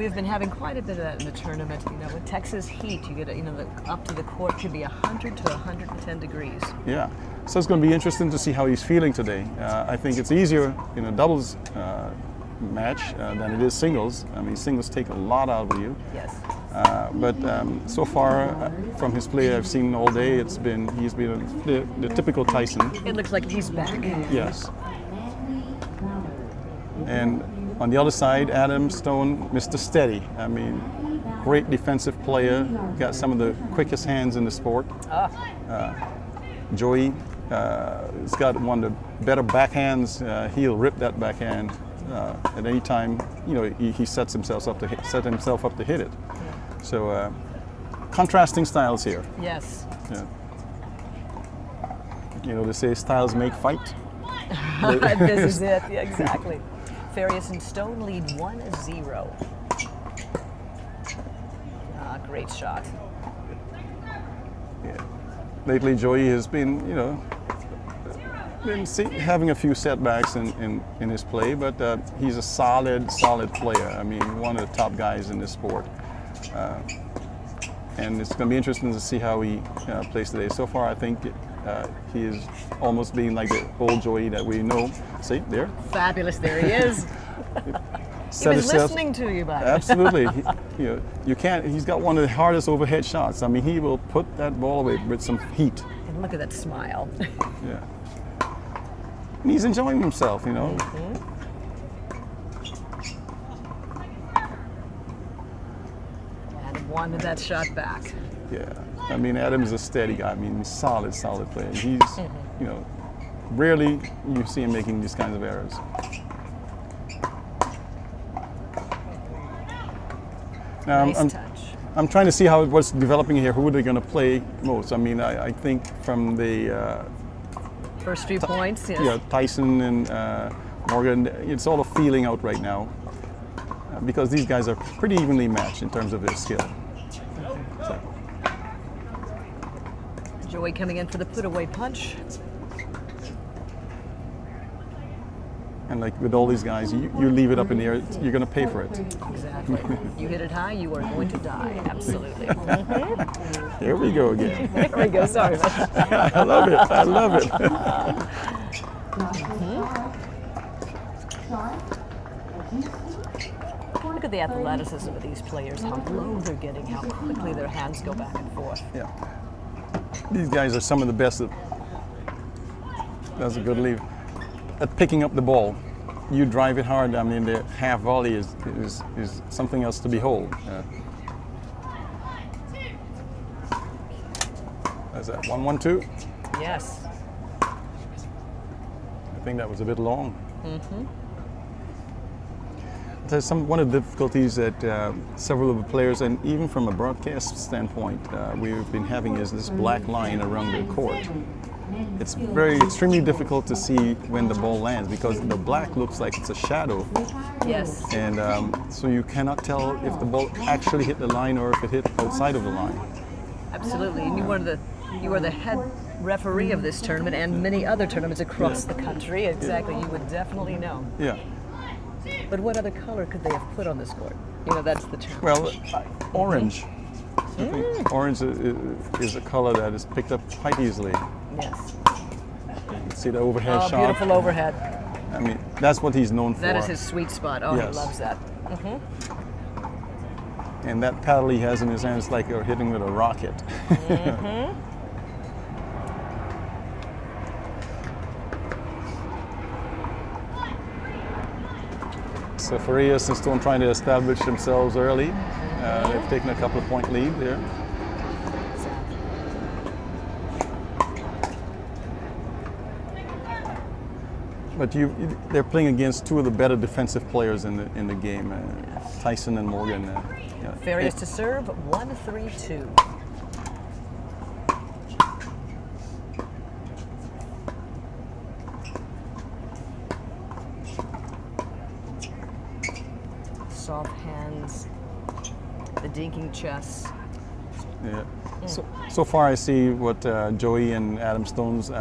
We've been having quite a bit of that in the tournament. You know, with Texas heat, you get up to the court could be 100 to 110 degrees. Yeah, so it's going to be interesting to see how he's feeling today. I think it's easier in a doubles match than it is singles. I mean, singles take a lot out of you. Yes. But so far, from his play I've seen all day, he's been the typical Tyson. It looks like he's back. Yes. And on the other side, Adam Stone, Mr. Steady. I mean, great defensive player. Got some of the quickest hands in the sport. Joey has got one of the better backhands. He'll rip that backhand at any time. You know, he sets himself up to hit it. So contrasting styles here. Yes. Yeah. You know, they say styles make fight. This is it. Yeah, exactly. Farias and Stone lead 1-0. Great shot. Yeah. Lately, Joey has been, you know, having a few setbacks in his play, but he's a solid player. I mean, one of the top guys in this sport. And it's going to be interesting to see how he plays today. So far, I think he is almost being like the old Joey that we know. See, there? Fabulous, there he is. He was listening to you, buddy. Absolutely. You can't. He's got one of the hardest overhead shots. I mean, he will put that ball away with some heat. And look at that smile. Yeah. And he's enjoying himself, you know. And wanted that shot back. Yeah. I mean, Adam's a steady guy. I mean, solid player. He's, you know, rarely you see him making these kinds of errors. Now, Nice touch. I'm trying to see how what's developing here. Who are they going to play most? I mean, I think from the first few points, yes. Yeah, Tyson and Morgan, it's all a feeling out right now because these guys are pretty evenly matched in terms of their skill. So. Joey coming in for the put-away punch. And like with all these guys, you leave it up in the air, you're going to pay for it. Exactly. You hit it high, you are going to die. Absolutely. Here we go again. There we go. Sorry. I love it. I love it. Look at the athleticism of these players, how low they're getting, how quickly their hands go back and forth. Yeah. These guys are some of the best at, that's a good leave, at picking up the ball. You drive it hard, I mean, the half volley is something else to behold. Is that 1-1-2? Yes. I think that was a bit long. There's one of the difficulties that several of the players, and even from a broadcast standpoint, we've been having is this black line around the court. It's extremely difficult to see when the ball lands because the black looks like it's a shadow. Yes. And so you cannot tell if the ball actually hit the line or if it hit outside of the line. Absolutely. And you were the head referee of this tournament and many other tournaments across the country. Exactly. You would definitely know. Yeah. But what other color could they have put on this court? You know, that's the challenge. Well, orange. I think orange is a color that is picked up quite easily. Yes. See the overhead shot? Beautiful overhead. I mean, that's what he's known for. That is his sweet spot. Oh, yes. He loves that. And that paddle he has in his hand is like you're hitting with a rocket. So Farias and Stone trying to establish themselves early. They've taken a couple of point lead there. But they're playing against two of the better defensive players in the game, Tyson and Morgan. Farias to serve, 1-3-2. Soft hands, the dinking chest. Yeah. So far I see what Joey and Adam Stone's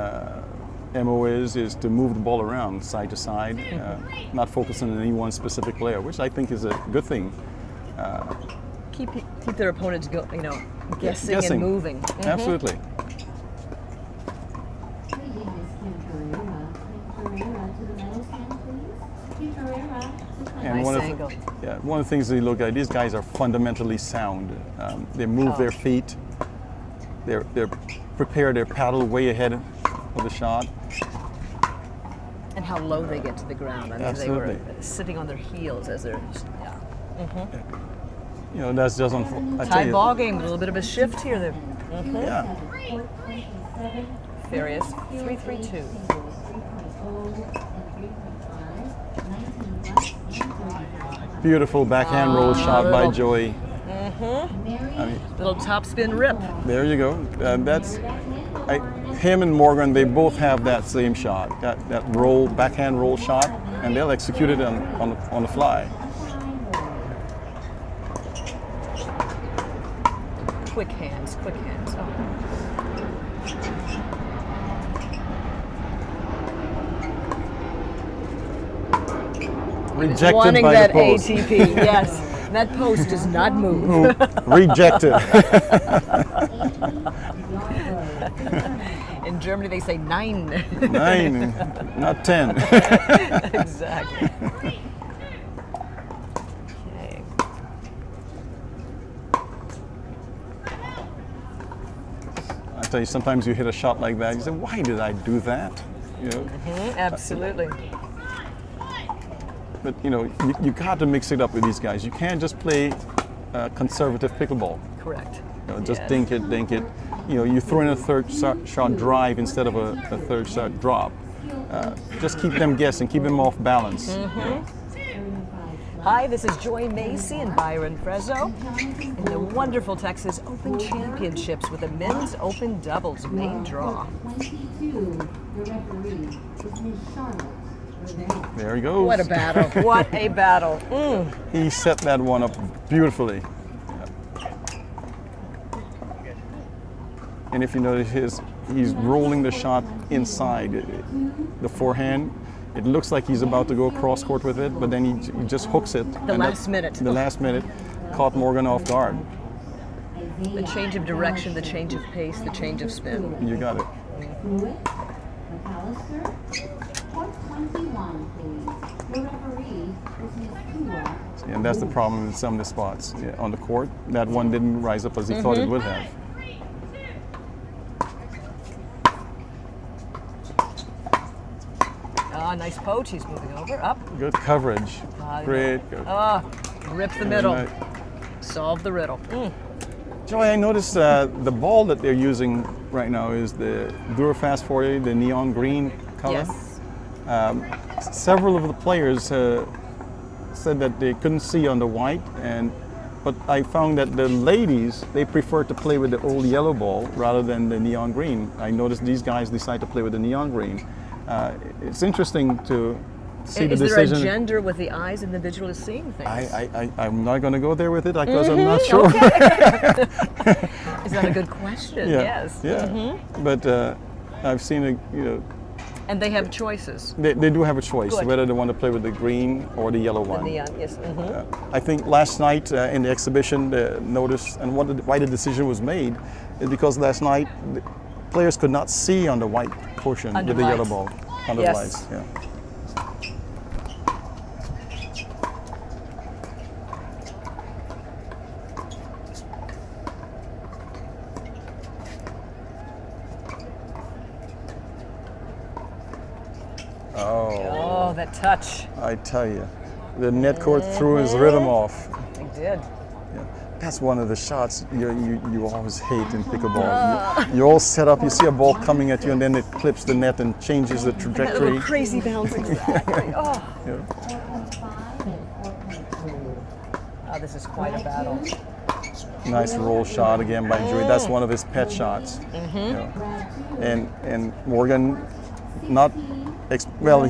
MO is to move the ball around side to side, not focusing on any one specific player, which I think is a good thing. Keep their opponents guessing and moving. Mhm. Absolutely. And Nice one of angle. one of the things that you look at, these guys are fundamentally sound. They move their feet. They're prepare their paddle way ahead of the shot. And how low they get to the ground. I mean, Absolutely. they were sitting on their heels as they're. Yeah. You know, that's just I tell Tied you, ball game. A little bit of a shift here. yeah. Farias 3-3-2. Beautiful backhand roll shot by little- Joey. I mean, Little top spin rip. there you go. Him and Morgan, they both have that same shot, that roll, backhand roll shot, and they'll execute it on the fly. Quick hands. Oh. Rejected Wanting by that the post. ATP, yes. That post does not move. Rejected. In Germany, they say 9. 9, not 10. Exactly. Okay. I tell you, sometimes you hit a shot like that, you say, why did I do that? You know? Absolutely. But you know, you got to mix it up with these guys. You can't just play conservative pickleball. Correct. You know, just Yes. dink it. You know, you throw in a third shot drive instead of a third shot drop. Just keep them guessing, keep them off balance. Hi, this is Joy Macy and Byron Frezzo in the wonderful Texas Open Championships with the Men's Open Doubles main draw. There he goes. What a battle. What a battle. He set that one up beautifully. And if you notice, he's rolling the shot inside the forehand. It looks like he's about to go cross court with it, but then he just hooks it. The last minute. The last minute caught Morgan off guard. The change of direction, the change of pace, the change of spin. You got it. And that's the problem with some of the spots on the court. That one didn't rise up as he thought it would have. Nice poach. He's moving over. Up. Good coverage. Great. Rip the middle. Solve the riddle. Joey, I noticed the ball that they're using right now is the Durafast 40, the neon green color. Yes. Several of the players said that they couldn't see on the white, but I found that the ladies, they prefer to play with the old yellow ball rather than the neon green. I noticed these guys decide to play with the neon green. It's interesting to see the decision. Is there a gender with the eyes and the visual is seeing things? I'm not going to go there with it because I'm not sure. Okay. Is that a good question? Yeah, Yes. yeah. But I've seen And they have choices. They do have a choice Good. whether they want to play with the green or the yellow one. The neon, yes. I think last night in the exhibition, the notice and why the decision was made is because last night the players could not see on the white portion Under with the yellow lights. ball under Yes. lights. Yeah. Oh, that touch. I tell you, the net court threw his rhythm off. They did. Yeah. That's one of the shots you always hate in pickleball. You all set up, you see a ball coming at you, and then it clips the net and changes the That trajectory. little crazy bounce, exactly. Oh. Yeah. Oh, this is quite a battle. Nice roll shot again by Joey. That's one of his pet shots. You know. And Morgan,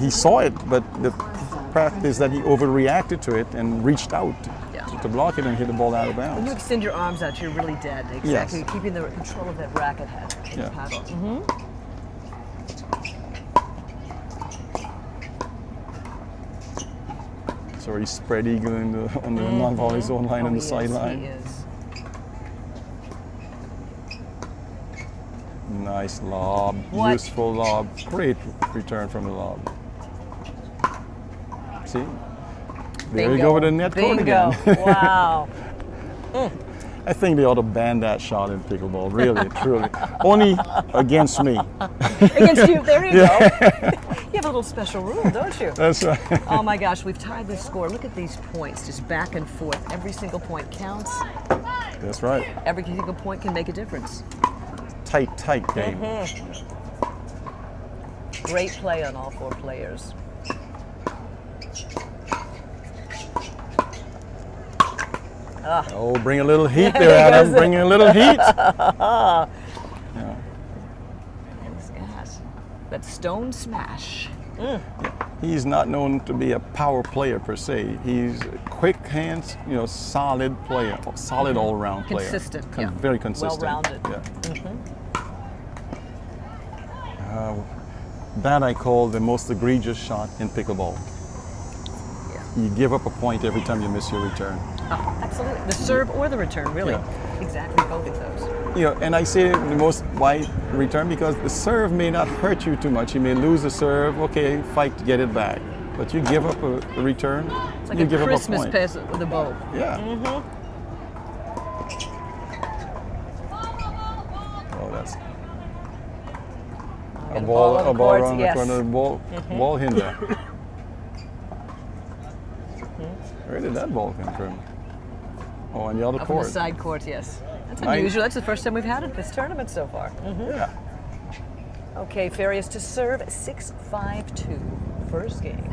he saw it, but the practice that he overreacted to it and reached out to block it and hit the ball out of bounds. When you extend your arms out, you're really dead. Exactly. Yes. You're keeping the control of that racket head. Yeah. Paddle. So he's spread eagle on the non-volley zone line on the sideline. He is. Nice lob, What? useful lob, great return from the lob. See? There you go with the net court Bingo. again. Wow. I think they ought to ban that shot in pickleball, really, truly. Only against me. Against you, there you go. You have a little special rule, don't you? That's right. Oh my gosh, we've tied this score. Look at these points, just back and forth. Every single point counts. That's right. Every single point can make a difference. Tight game. Great play on all four players. Oh, bring a little heat there, Adam. Bring a little heat. Yeah. That stone smash. Yeah. He's not known to be a power player per se. He's quick hands, solid player, solid all-round player. Consistent. Very consistent. Well-rounded. Yeah. That I call the most egregious shot in pickleball. Yeah. You give up a point every time you miss your return. Oh, absolutely. The serve or the return, really. Yeah. Exactly, both of those. And I say the most wide return because the serve may not hurt you too much. You may lose the serve, okay, fight to get it back. But you give up a return, It's like you a give Christmas up a point. present with a bow. Yeah. Oh, that's a ball on the around yes. the corner, ball hinder. Where did that ball come from? Oh, on the other Up on court. the side court, yes. That's Nice. unusual. That's the first time we've had it this tournament so far. Yeah. Okay, Farias to serve 6-5-2. First game.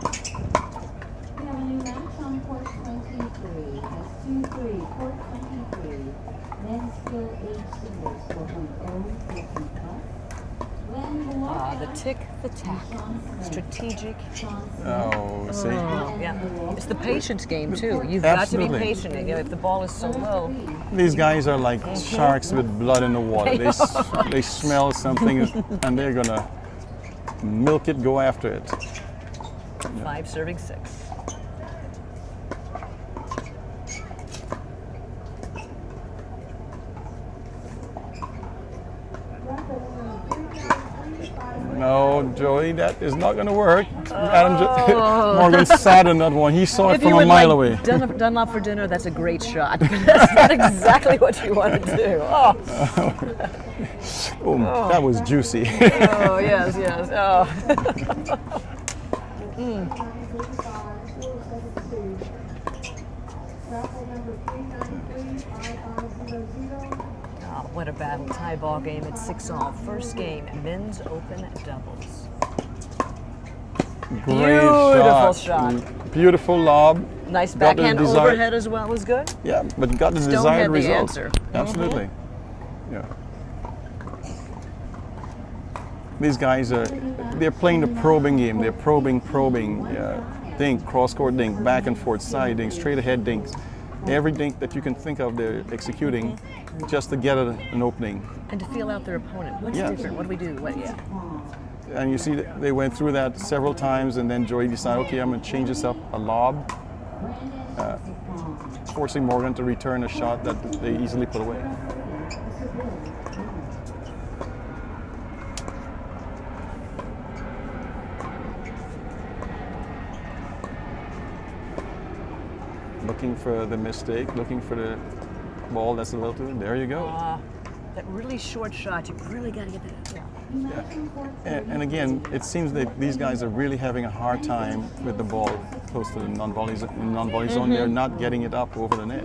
We have a new match on court 23. That's 2-3, court 23. Men's skill age singles 4.0 50 plus. The tick, the tack. Strategic. Oh, see? Yeah. It's the patience game, too. You've got to be Absolutely. patient. If the ball is so low. These guys are like sharks with blood in the water. They smell something and they're going to milk it, go after it. 5 serving 6. No, Joey, that is not going to work. Morgan's sad on that one. He saw it If from you a would mile like away. Dunlop for dinner, that's a great shot. That's not exactly what you want to do. Oh, that was juicy. Oh, yes, yes. Oh. Oh, what a battle. Tie ball game at 6-all. First game, men's open doubles. Great Beautiful shot. shot. Beautiful lob. Nice Got the backhand desi- overhead as well was good. Yeah, but got the Stone desired had the result. answer. Absolutely. Yeah. These guys they're playing the probing game. They're probing, dink, cross-court dink, back and forth, side dink, straight ahead dinks. Every dink that you can think of, they're executing just to get an opening. And to feel out their opponent. What's Yes. different? What do we do? What, yeah. And you see that they went through that several times, and then Joey decided, okay, I'm going to change this up, a lob, forcing Morgan to return a shot that they easily put away. Looking for the mistake, looking for the ball that's a little too, there you go. That really short shot, you really got to get that. Yeah. Yeah. And again, it seems that these guys are really having a hard time with the ball close to the non-volley zone. They're not getting it up over the net.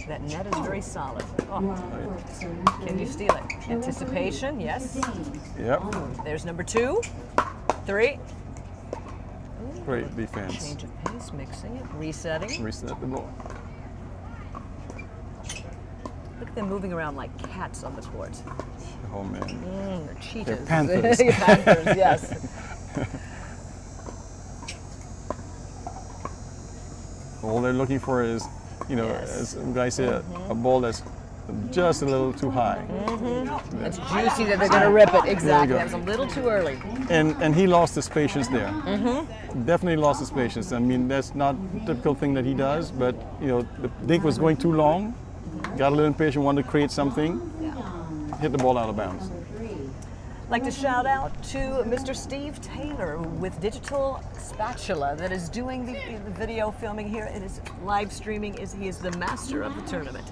That net is very solid. Oh. Can you steal it? Anticipation, yes. Yep. There's number 2, 3. Great defense. Change of pace, mixing it, resetting. Reset the ball. Look at them moving around like cats on the court. Oh man. They're cheetahs. They're panthers. Panthers, yes. All they're looking for is, Yes. as guys say, a ball that's just a little too high. It's juicy that they're going to rip it. Exactly. go. That was a little too early. And he lost his patience there. Definitely lost his patience. I mean, that's not a typical thing that he does, but you know, the dink was going too long, got a little impatient, wanted to create something, hit the ball out of bounds. I'd like to shout out to Mr. Steve Taylor with Digital Spatula that is doing the video filming here. It is live streaming. He is the master of the tournament.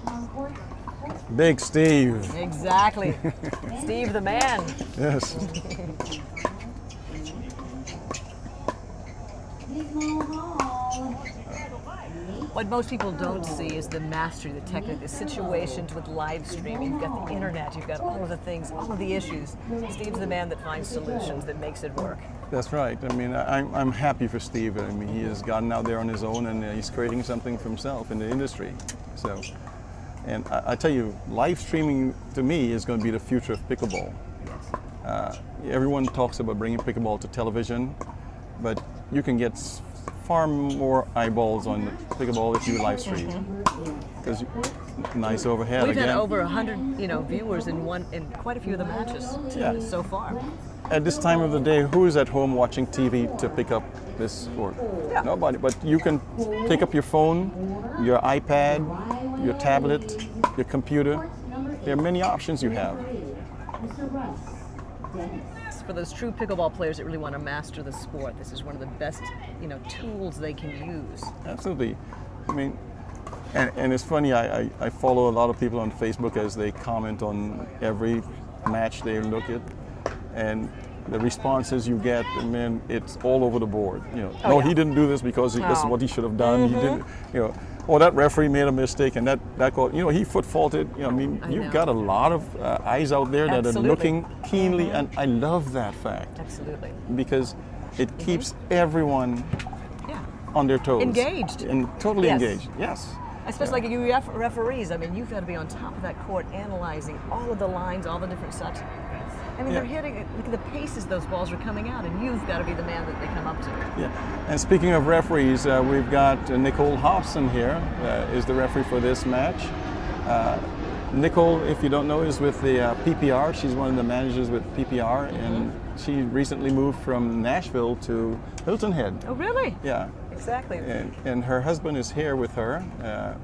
Big Steve. Exactly. Steve the man. Yes. What most people don't see is the mastery, the technique, the situations with live streaming. You've got the internet, you've got all of the things, all of the issues. Steve's the man that finds solutions, that makes it work. That's right. I mean, I'm happy for Steve. I mean, he has gotten out there on his own and he's creating something for himself in the industry. So, and I tell you, live streaming to me is going to be the future of pickleball. Everyone talks about bringing pickleball to television, but you can get far more eyeballs on pickleball if you live stream. Because nice overhead We've again. had over 100, viewers in quite a few of the matches so far. At this time of the day, who is at home watching TV to pick up this sport? Yeah. Nobody. But you can pick up your phone, your iPad, your tablet, your computer. There are many options you have. For those true pickleball players that really want to master the sport, this is one of the best, tools they can use. Absolutely. I mean, and it's funny, I follow a lot of people on Facebook as they comment on every match they look at, and the responses you get, man, it's all over the board. He didn't do this because this is what he should have done. He didn't, oh, that referee made a mistake, and that call, he foot faulted. I mean, you've got a lot of eyes out there that are looking keenly, and I love that fact. Absolutely. Because it keeps everyone on their toes. Engaged. And totally engaged, yes. Especially like you referees, I mean, you've got to be on top of that court analyzing all of the lines, all the different sets. I mean, they're hitting it, look at the paces those balls are coming out, and you've got to be the man that they come up to. Yeah, and speaking of referees, we've got Nicole Hobson here, is the referee for this match. Nicole, if you don't know, is with the PPR. She's one of the managers with PPR, and she recently moved from Nashville to Hilton Head. Oh, really? Yeah. Exactly. And her husband is here with her,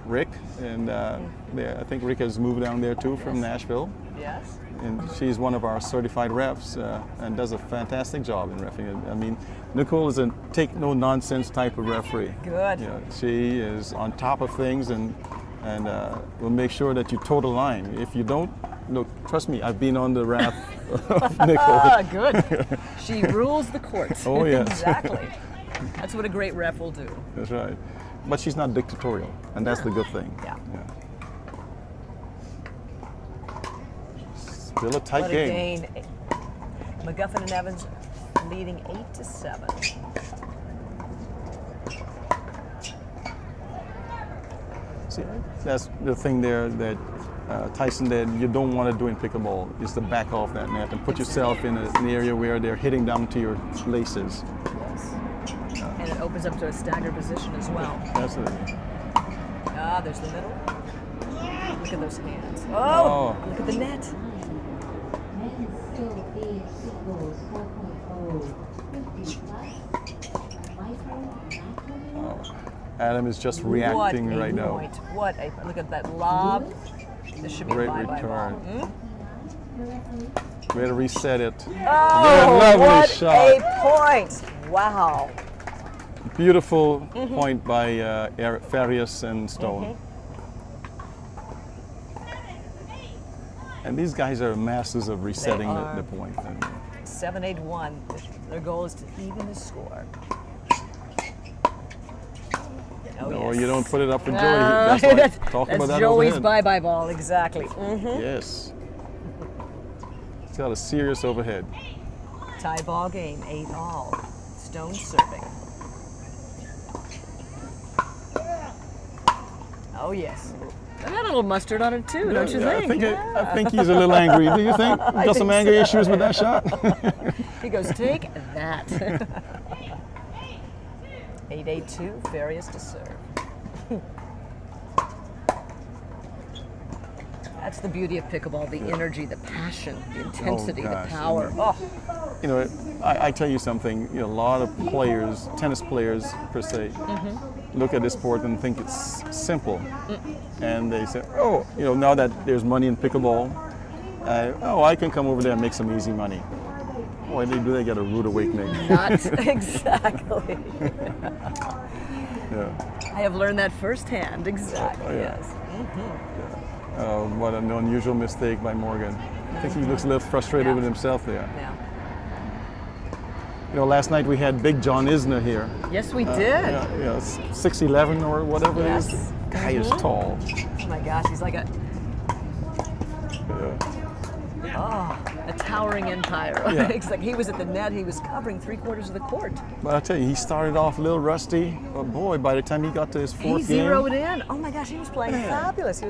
Rick, and I think Rick has moved down there too from Nashville. Yes. And she's one of our certified refs and does a fantastic job in refereeing. I mean, Nicole is a take-no-nonsense type of referee. Good. She is on top of things and will make sure that you toe the line. If you don't, look, trust me, I've been on the wrath of Nicole. Good. She rules the court. Oh, yes. Exactly. That's what a great ref will do. That's right. But she's not dictatorial, and that's the good thing. Yeah. Still a tight game. McGuffin and Evans leading 8-7. See, that's the thing there that Tyson did. You don't want to do in pickleball is to back off that net and put yourself in an area where they're hitting down to your laces. Yes. And it opens up to a stagger position as well. Absolutely. There's the middle. Look at those hands. Oh. Look at the net. Adam is just reacting right now. Look at that lob. This should be great a return. Way to reset it. Oh, lovely what shot. a point. Wow. Beautiful point by Farias and Stone. And these guys are masters of resetting the point. 7-8-1. Their goal is to even the score. No, you don't put it up for Joey. That's why talk about that Joey's overhead. bye-bye ball, exactly. Yes. It's got a serious overhead. Tie ball game, 8-all. Stone serving. Oh, yes. It had a little mustard on it, too, don't you think? I think he's a little angry. Do you think? Got some anger issues with that shot? He goes, take that. 8-8-2, Farias to serve. That's the beauty of pickleball, the energy, the passion, the intensity, the gosh. power. Oh, You know, I tell you something. You know, a lot of players, tennis players per se, look at this sport and think it's simple, and they say, "Oh, you know, now that there's money in pickleball, I can come over there and make some easy money." Boy, they get a rude awakening. not exactly. Yeah. I have learned that firsthand. Exactly. Oh, yeah. Yes. What an unusual mistake by Morgan. I think he looks a little frustrated Yeah. with himself there. Yeah. You know, last night we had Big John Isner here. Yes, we did. Yeah, 6'11" or whatever it Yes. is. Guy is tall. Oh my gosh, he's like a Yeah. a towering empire. Yeah. It's like he was at the net. He was covering 3/4 of the court. But I tell you, he started off a little rusty, but boy, by the time he got to his He fourth game, zeroed in. Oh my gosh, he was playing Man. fabulous.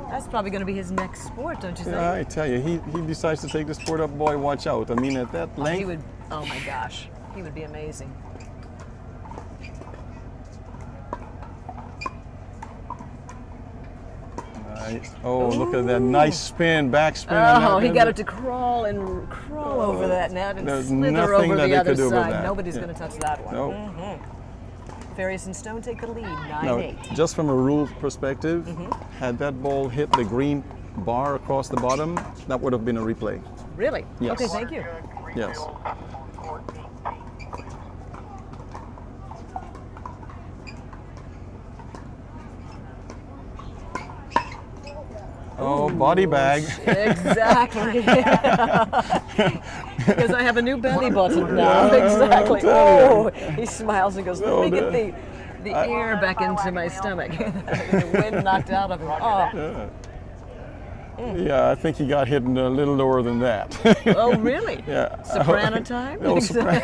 That's probably going to be his next sport, don't you think? I tell you, he decides to take the sport up. Boy, watch out! I mean, at that He length, would. Oh my gosh, he would be amazing. look at that nice spin, back spin. on Oh, that. he got it to crawl over that net and There's slither nothing over that the they other could do about side. that. Nobody's Yeah. going to touch that one. No. Farias and Stone take the lead, 9-8. Now, just from a rules perspective, had that ball hit the green bar across the bottom, that would have been a replay. Really? Yes. Okay, thank you. Yes. Oh, body bag. Exactly. Because I have a new belly button now. Exactly. tell Oh, he smiles and goes, let me get the air back into my stomach. The wind knocked out of him. Oh, Yeah, I think he got hit a little lower than that. oh really? Yeah. Soprano time? Oh, soprano.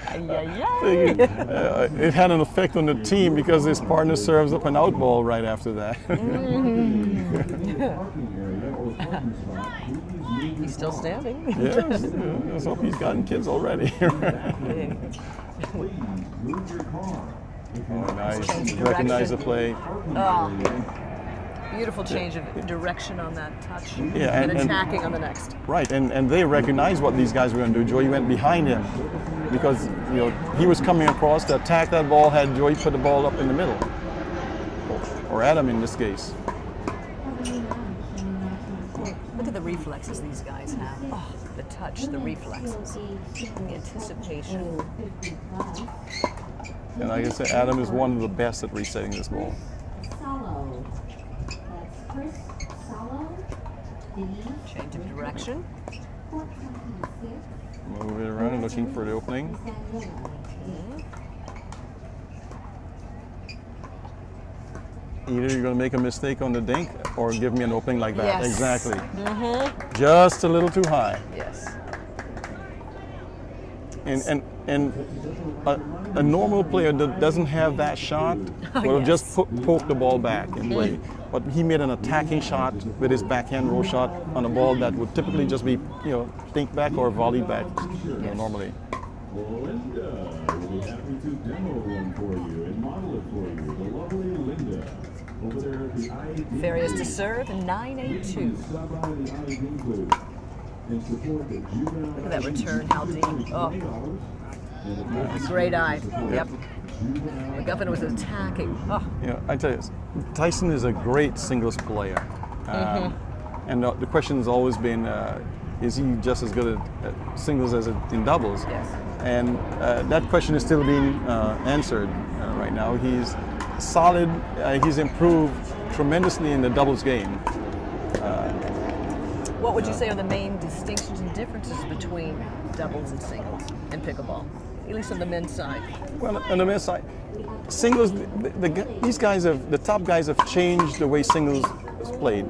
Ay, ay, ay. It had an effect on the team because his partner serves up an out ball right after that. He's still standing. Yes, let's hope he's gotten kids already. Oh, nice. Change Recognize the direction. play. Oh, beautiful change of direction on that touch. Yeah, and and- attacking on the next. Right, and they recognized what these guys were going to do. Joey went behind him because he was coming across to attack that ball. Had Joey put the ball up in the middle, or Adam in this case. Look at the reflexes these guys have. Oh, the touch, the reflexes, the anticipation. And like I said, Adam is one of the best at resetting this ball. Salo. That's Chris Salo. Denise. Change of direction. 426. Move it around, looking for the opening. Either you're going to make a mistake on the dink or give me an opening like that. Yes. Exactly. Just a little too high. Yes. And a normal player that doesn't have that shot will yes. just poke the ball back and play. But he made an attacking shot with his backhand roll shot on a ball that would typically just be, dink back or volley back normally. Linda, we'll be happy to demo one for you and model it for you. The lovely Linda. Over there at the I Farias to serve, 9-8-2. Stop by the I Think booth and support the juvenile. Look at that return, how deep. Oh, great eye. Yep. McGuffin was attacking. Oh, I tell you, Tyson is a great singles player. And the question has always been, is he just as good at singles as in doubles? yes. And that question is still being answered right now. He's solid. He's improved tremendously in the doubles game. What would you say are the main distinctions and differences between doubles and singles in pickleball, at least on the men's side? Well, on the men's side, singles, these guys the top guys have changed the way singles is played.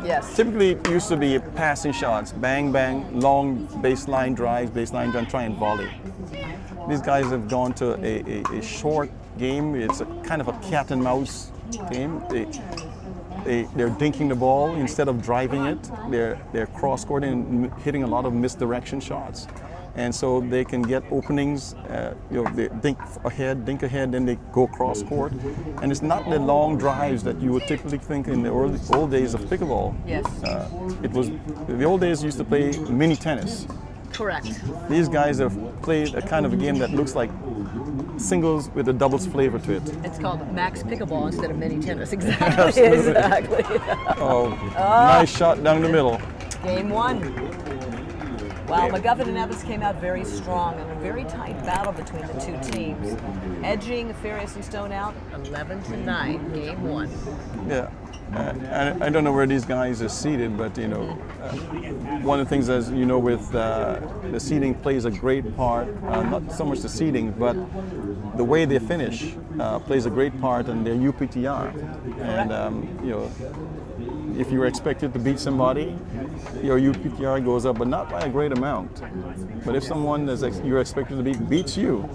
Yes. Typically, it used to be passing shots, bang, bang, long baseline drives, try and volley. These guys have gone to a short game. It's a kind of a cat and mouse game. They're dinking the ball instead of driving it. They're cross-courting and hitting a lot of misdirection shots. and so they can get openings. They dink ahead, then they go cross court, and it's not the long drives that you would typically think in the old days of pickleball. Yes. It was the old days used to play mini tennis. Correct. These guys have played a kind of a game that looks like singles with a doubles flavor to it. It's called max pickleball instead of mini tennis. Exactly. Exactly. Nice shot down the middle. Game 1. Well, McGuffin and Evans came out very strong in a very tight battle between the two teams, edging Farias and Stone out 11-9. Game 1. Yeah. I don't know where these guys are seated, but one of the things, as you know, with the seeding plays a great part. Not so much the seeding, but the way they finish plays a great part in their UPTR. And if you're expected to beat somebody, your UPTR goes up, but not by a great amount. But if someone you're expected to beat beats you,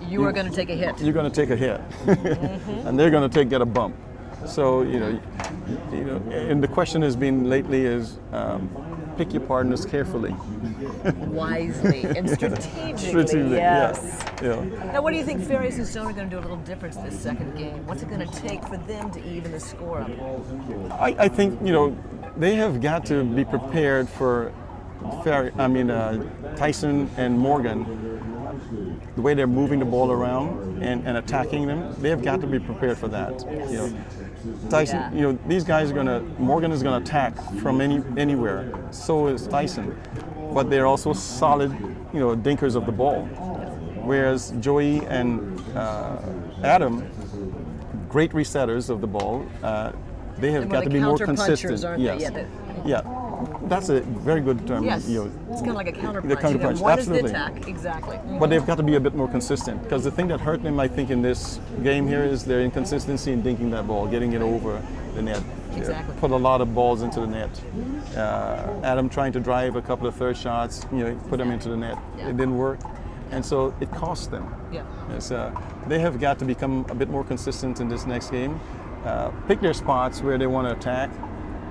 you are going to take a hit. You're going to take a hit, and they're going to get a bump. So and the question has been lately is pick your partners carefully, wisely and strategically. Yes. Yeah. Now, what do you think Farias and Stone are going to do a little difference this second game? What's it going to take for them to even the score up? I think they have got to be prepared for Tyson and Morgan. The way they're moving the ball around and attacking them, they have got to be prepared for that. Yes. Tyson, these guys Morgan is gonna attack from anywhere. So is Tyson, but they're also solid, dinkers of the ball. Whereas Joey and Adam, great resetters of the ball. They have got to be more consistent. Aren't they? Yeah. That's a very good term. Yes, it's kind of like a counterpunch. Counterpunch. One Absolutely. is the attack, exactly. But they've got to be a bit more consistent, because the thing that hurt them, I think, in this game here is their inconsistency in dinking that ball, getting it over the net. Exactly. Put a lot of balls into the net. Adam trying to drive a couple of third shots, put them into the net. Yeah. It didn't work, and so it cost them. Yeah. They have got to become a bit more consistent in this next game. Pick their spots where they want to attack,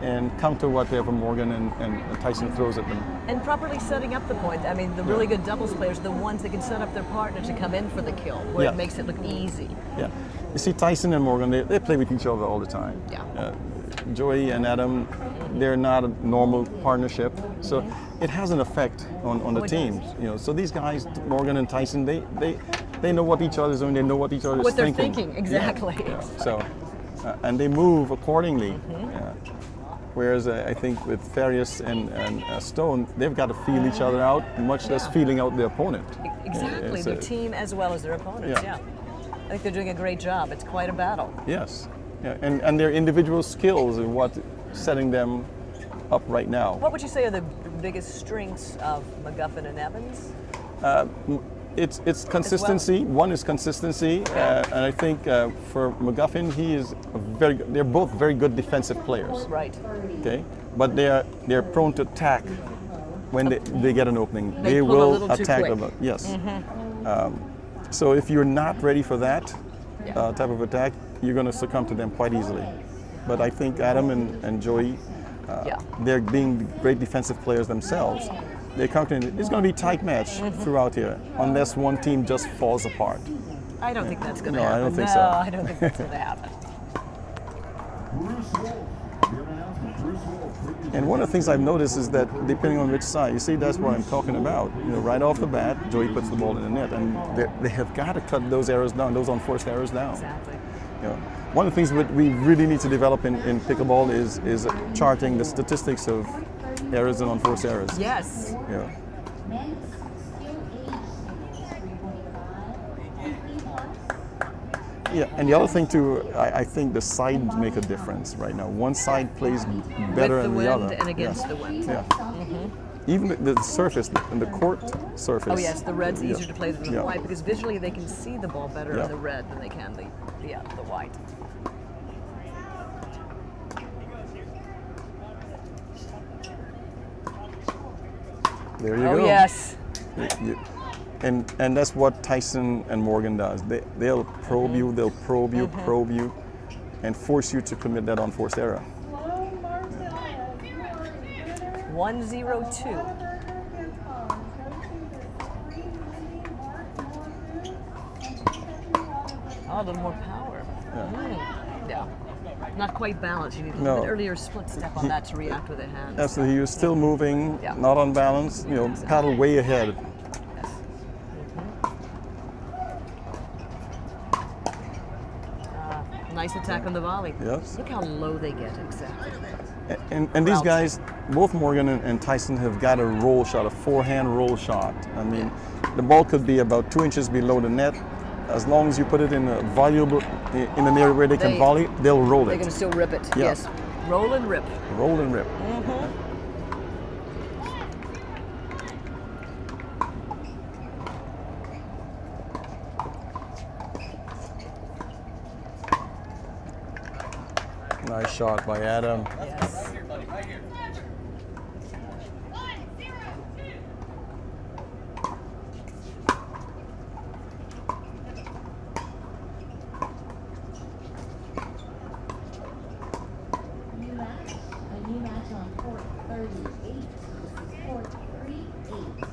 and counter whatever Morgan and Tyson throws at them. And properly setting up the point. I mean, the really good doubles players are the ones that can set up their partner to come in for the kill, where it makes it look easy. Yeah. You see, Tyson and Morgan, they play with each other all the time. Yeah. Joey and Adam, they're not a normal partnership, so it has an effect on the teams. So these guys, Morgan and Tyson, they know what each other's doing. They know what each other's what thinking. What they're thinking, exactly. Yeah. So, and they move accordingly. Whereas I think with Farias and Stone, they've got to feel each other out, much less feeling out the opponent. Exactly, their team as well as their opponents, yeah. I think they're doing a great job. It's quite a battle. Yes, and their individual skills are what's setting them up right now. What would you say are the biggest strengths of McGuffin and Evans? It's consistency. Well. One is consistency, and I think for McGuffin, they're both very good defensive players. Right. Okay, but they're prone to attack when they get an opening. They will attack them. Yes. So if you're not ready for that type of attack, you're going to succumb to them quite easily. But I think Adam and Joey, they're being great defensive players themselves. They're countering it. It's going to be a tight match throughout here, unless one team just falls apart. I don't think that's going to happen. I don't think so. so. I don't think that's going to happen. And one of the things I've noticed is that depending on which side, you see, that's what I'm talking about. Right off the bat, Joey puts the ball in the net, and they have got to cut those errors down, those unforced errors down. Exactly. One of the things that we really need to develop in pickleball is charting the statistics of errors and unforced errors. Yes. Yeah. Yeah, and the other thing too, I think the sides make a difference right now. One side plays better than the other. With the wind and against the wind. Yeah. Even the surface, the court surface. Oh yes, the red's easier to play than the white, because visually they can see the ball better in the red than they can the white. There you go. Oh yes. And that's what Tyson and Morgan does. They'll probe you, probe you, and force you to commit that unforced error. 1-0-2. Oh, a little more power. Yeah. Yeah. Not quite balanced. You need a No. little bit earlier split step on that to react with the hands. Absolutely, he was still moving, Yeah. not on balance. You know, paddle way ahead. Nice attack on the volley. Yes. Look how low they get exactly. And these Crouch. guys, both Morgan and Tyson, have got a roll shot, a forehand roll shot. I mean, the ball could be about 2 inches below the net. As long as you put it in a valuable, in an area where they can volley, they'll roll They're it. going to still rip it. Yeah. Yes. Roll and rip. Roll and rip. Nice shot by Adam. Yes. A new match on court 38. This is court 3-8.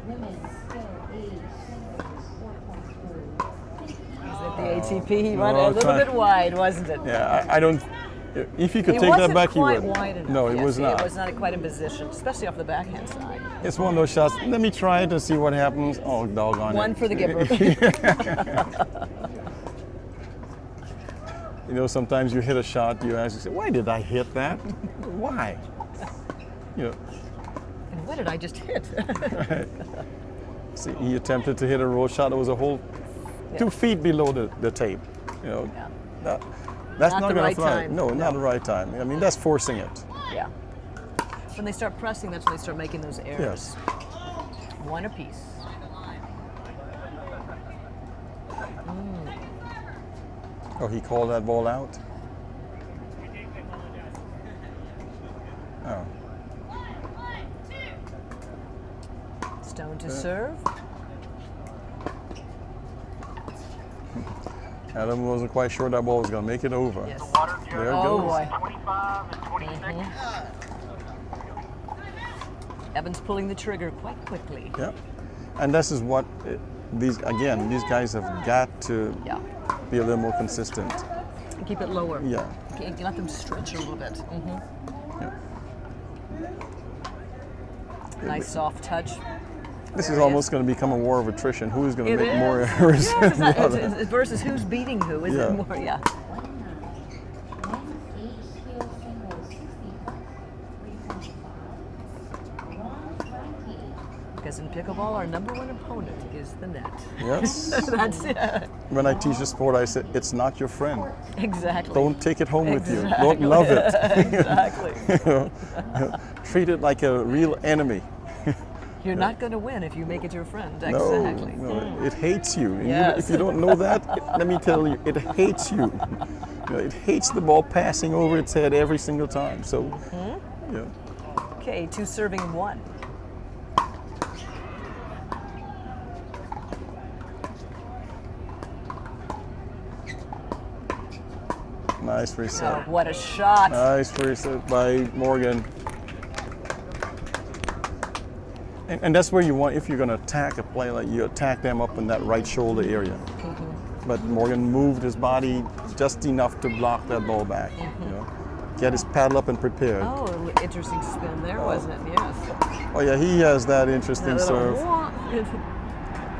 Women's skill age singles 4.3. Is that the ATP? He went No, a little try- bit wide, wasn't it? Yeah, I don't. If he could He take wasn't that back, he quite would. wide enough. No, he Yes, was not. It was not quite in position, especially off the backhand side. It's one of those shots. Let me try it and see what happens. Oh, doggone it. One for the giver. You know, sometimes you hit a shot, you ask yourself, why did I hit that? Why? You know, And what did I just hit? see, he attempted to hit a roll shot that was a whole 2 feet below the tape. You know, Yeah. that's Not not, the going right to fly. time. No, not the right time. I mean, that's forcing it. Yeah. When they start pressing, that's when they start making those errors. Yes. One apiece. Oh, he called that ball out? Oh. Stone to serve. Adam wasn't quite sure that ball was going to make it over. Yes. There it Oh goes. boy. 25 and 26. Evans pulling the trigger quite quickly. Yeah. And this is what these guys have got to Yeah. be a little more consistent. And keep it lower. Yeah. Okay, let them stretch a little bit. Yeah. Nice soft touch. This There is it almost going to become a war of attrition. Who's going to It make more is. errors? Yes, than the other? it's versus who's beating who. Is Yeah. it more? Yeah. 1-9. Men's age skill singles 65. 3.5. 120. Because in pickleball, our number one opponent is the net. Yes. That's it. When I teach the sport, I said, it's not your friend. Exactly. Don't take it home with you. Exactly. Don't love it. Exactly. You know, treat it like a real enemy. You're not going to win if you make it your friend. No, Exactly. no, it hates you. And Yes. if you don't know that, let me tell you, it hates you. You know, it hates the ball passing over its head every single time. So, yeah. Okay, 2 serving 1. Nice Oh, reset. what a shot. Nice reset by Morgan. And that's where you want, if you're going to attack a play, like you attack them up in that right shoulder area. But Morgan moved his body just enough to block that ball back. You know, get his paddle up and prepared. Oh, a little interesting spin there, wasn't it? Yes. Oh yeah, he has that interesting That little serve. wah-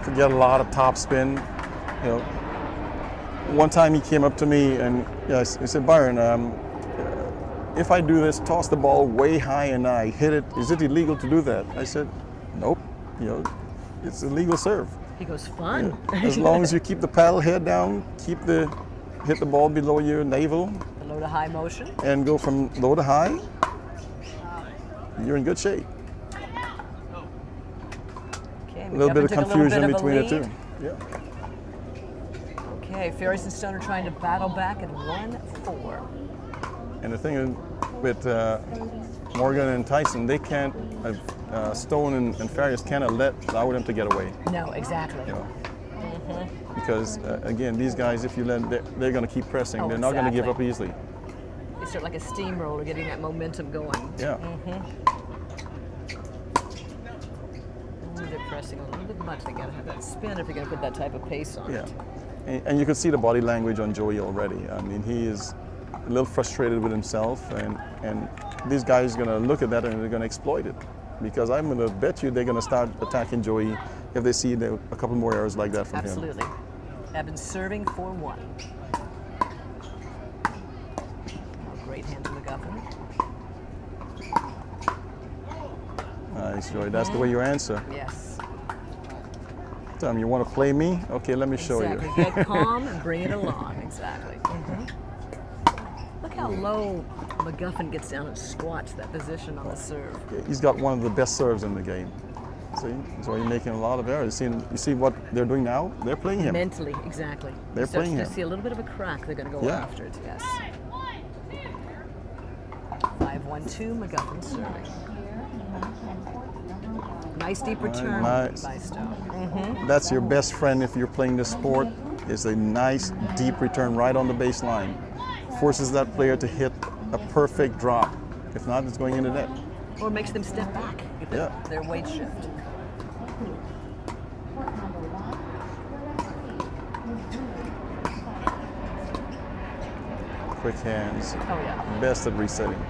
To get a lot of top spin. You know, one time he came up to me and yes, he said, Byron, if I do this, toss the ball way high and I hit it, is it illegal to do that? I said, nope. You know, it's a legal serve. He goes, fun. As long as you keep the paddle head down, hit the ball below your navel, Below to high motion. and go from low to high, you're in good shape. Okay, A little bit of took confusion a between the lead. two. Yeah. Okay, Farias and Stone are trying to battle back at 1-4. And the thing is, with Morgan and Tyson, they can't, Stone and Farias can't allow them to get away. No, exactly. You know? Because again, these guys, if you let them, they're going to keep pressing. Oh, They're not going to give up exactly. easily. They start like a steamroller, getting that momentum going. Yeah. Ooh, they're pressing. pressing a little bit much. They got to have that spin if you're going to put that type of pace on it. And you can see the body language on Joey already. I mean, he is a little frustrated with himself, and these guys are going to look at that and they're going to exploit it. Because I'm going to bet you they're going to start attacking Joey if they see a couple more errors like that from him. Absolutely. Evans serving for 1. Oh, great hand to McGuffin. Nice, Joey. That's the way you answer. Yes. Tell him, you want to play me? Okay, let me show Exactly. you. Get calm and bring it along. Exactly. Look how low McGuffin gets down and squats that position on the serve. He's got one of the best serves in the game. See, so he's making a lot of errors. You see what they're doing now? They're playing him. Mentally, exactly. They're playing him. To see a little bit of a crack, they're going to go after it. Yes. 5-1-2, McGuffin serving. Nice deep return by Stone. That's your best friend if you're playing this sport. Is a nice deep return right on the baseline. Forces that player to hit a perfect drop. If not, it's going into net. Or makes them step back. Their weight shift. Quick hands. Oh yeah. Best at resetting.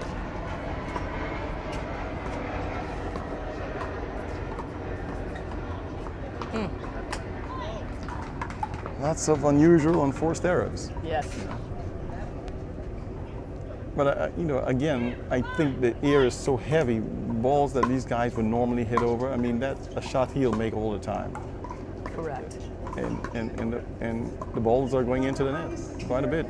Lots of unusual unforced errors. Yes. But you know, again, I think the air is so heavy. Balls that these guys would normally hit over. I mean, that's a shot he'll make all the time. Correct. And the balls are going into the net quite a bit.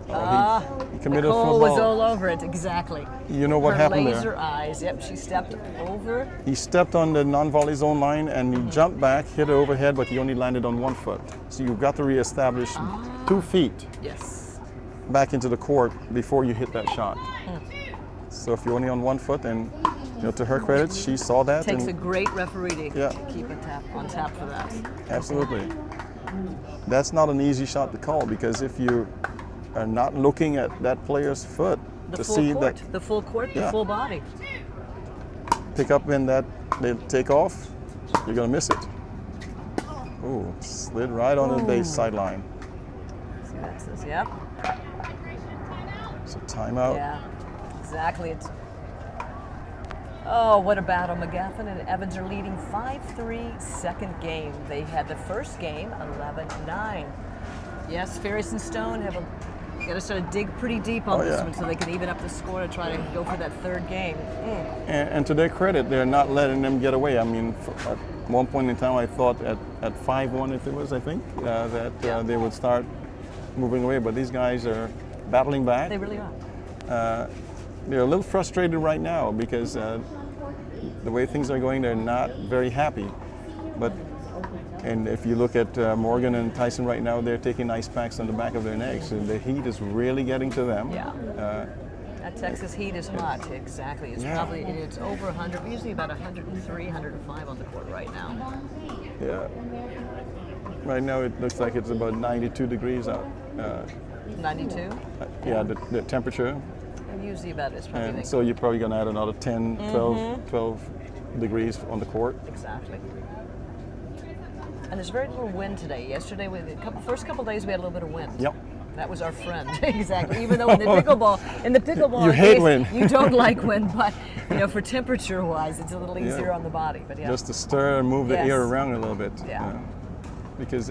He committed Nicole a football. was all over it. Exactly. You know what Her happened laser there? eyes. Yep, she stepped over. He stepped on the non-volley zone line and he jumped back, hit it overhead, but he only landed on 1 foot. So you've got to reestablish 2 feet Yes. back into the court before you hit that shot. So if you're only on 1 foot, and you know, to her credit, she saw that. Takes and a great referee to Yeah. keep it on tap for that. Absolutely. That's not an easy shot to call, because if you are not looking at that player's foot The to full see court, that the full court, the Yeah. full body. pick up in that they take off, you're gonna miss it. Ooh, slid right on the base sideline. See that says, yep. So timeout. Yeah, exactly. Oh, what a battle. McGuffin and Evans are leading 5-3 second game. They had the first game 11-9. Yes, Farias and Stone have got to sort of dig pretty deep on this one so they can even up the score to try to go for that third game. And to their credit, they're not letting them get away. I mean, at one point in time, I thought at 5-1, if it was, I think, that they would start moving away. But these guys are battling back. They really are. They're a little frustrated right now because the way things are going, they're not very happy. And if you look at Morgan and Tyson right now, they're taking ice packs on the back of their necks, and the heat is really getting to them. Yeah. That Texas heat is hot. Exactly. It's probably it's over 100, usually about 103, 105 on the court right now. Yeah. Right now it looks like it's about 92 degrees out. 92? Yeah, the temperature. Usually about it's probably And like, so you're probably going to add another 10, 12 degrees on the court. exactly. And there's very little wind today. Yesterday, first couple days, we had a little bit of wind. Yep. That was our friend, exactly. Even though in the pickleball, You hate case, wind. You don't like wind, but you know, for temperature-wise, it's a little easier on the body. But yeah, Just to stir and move the air around a little bit. Yeah. Because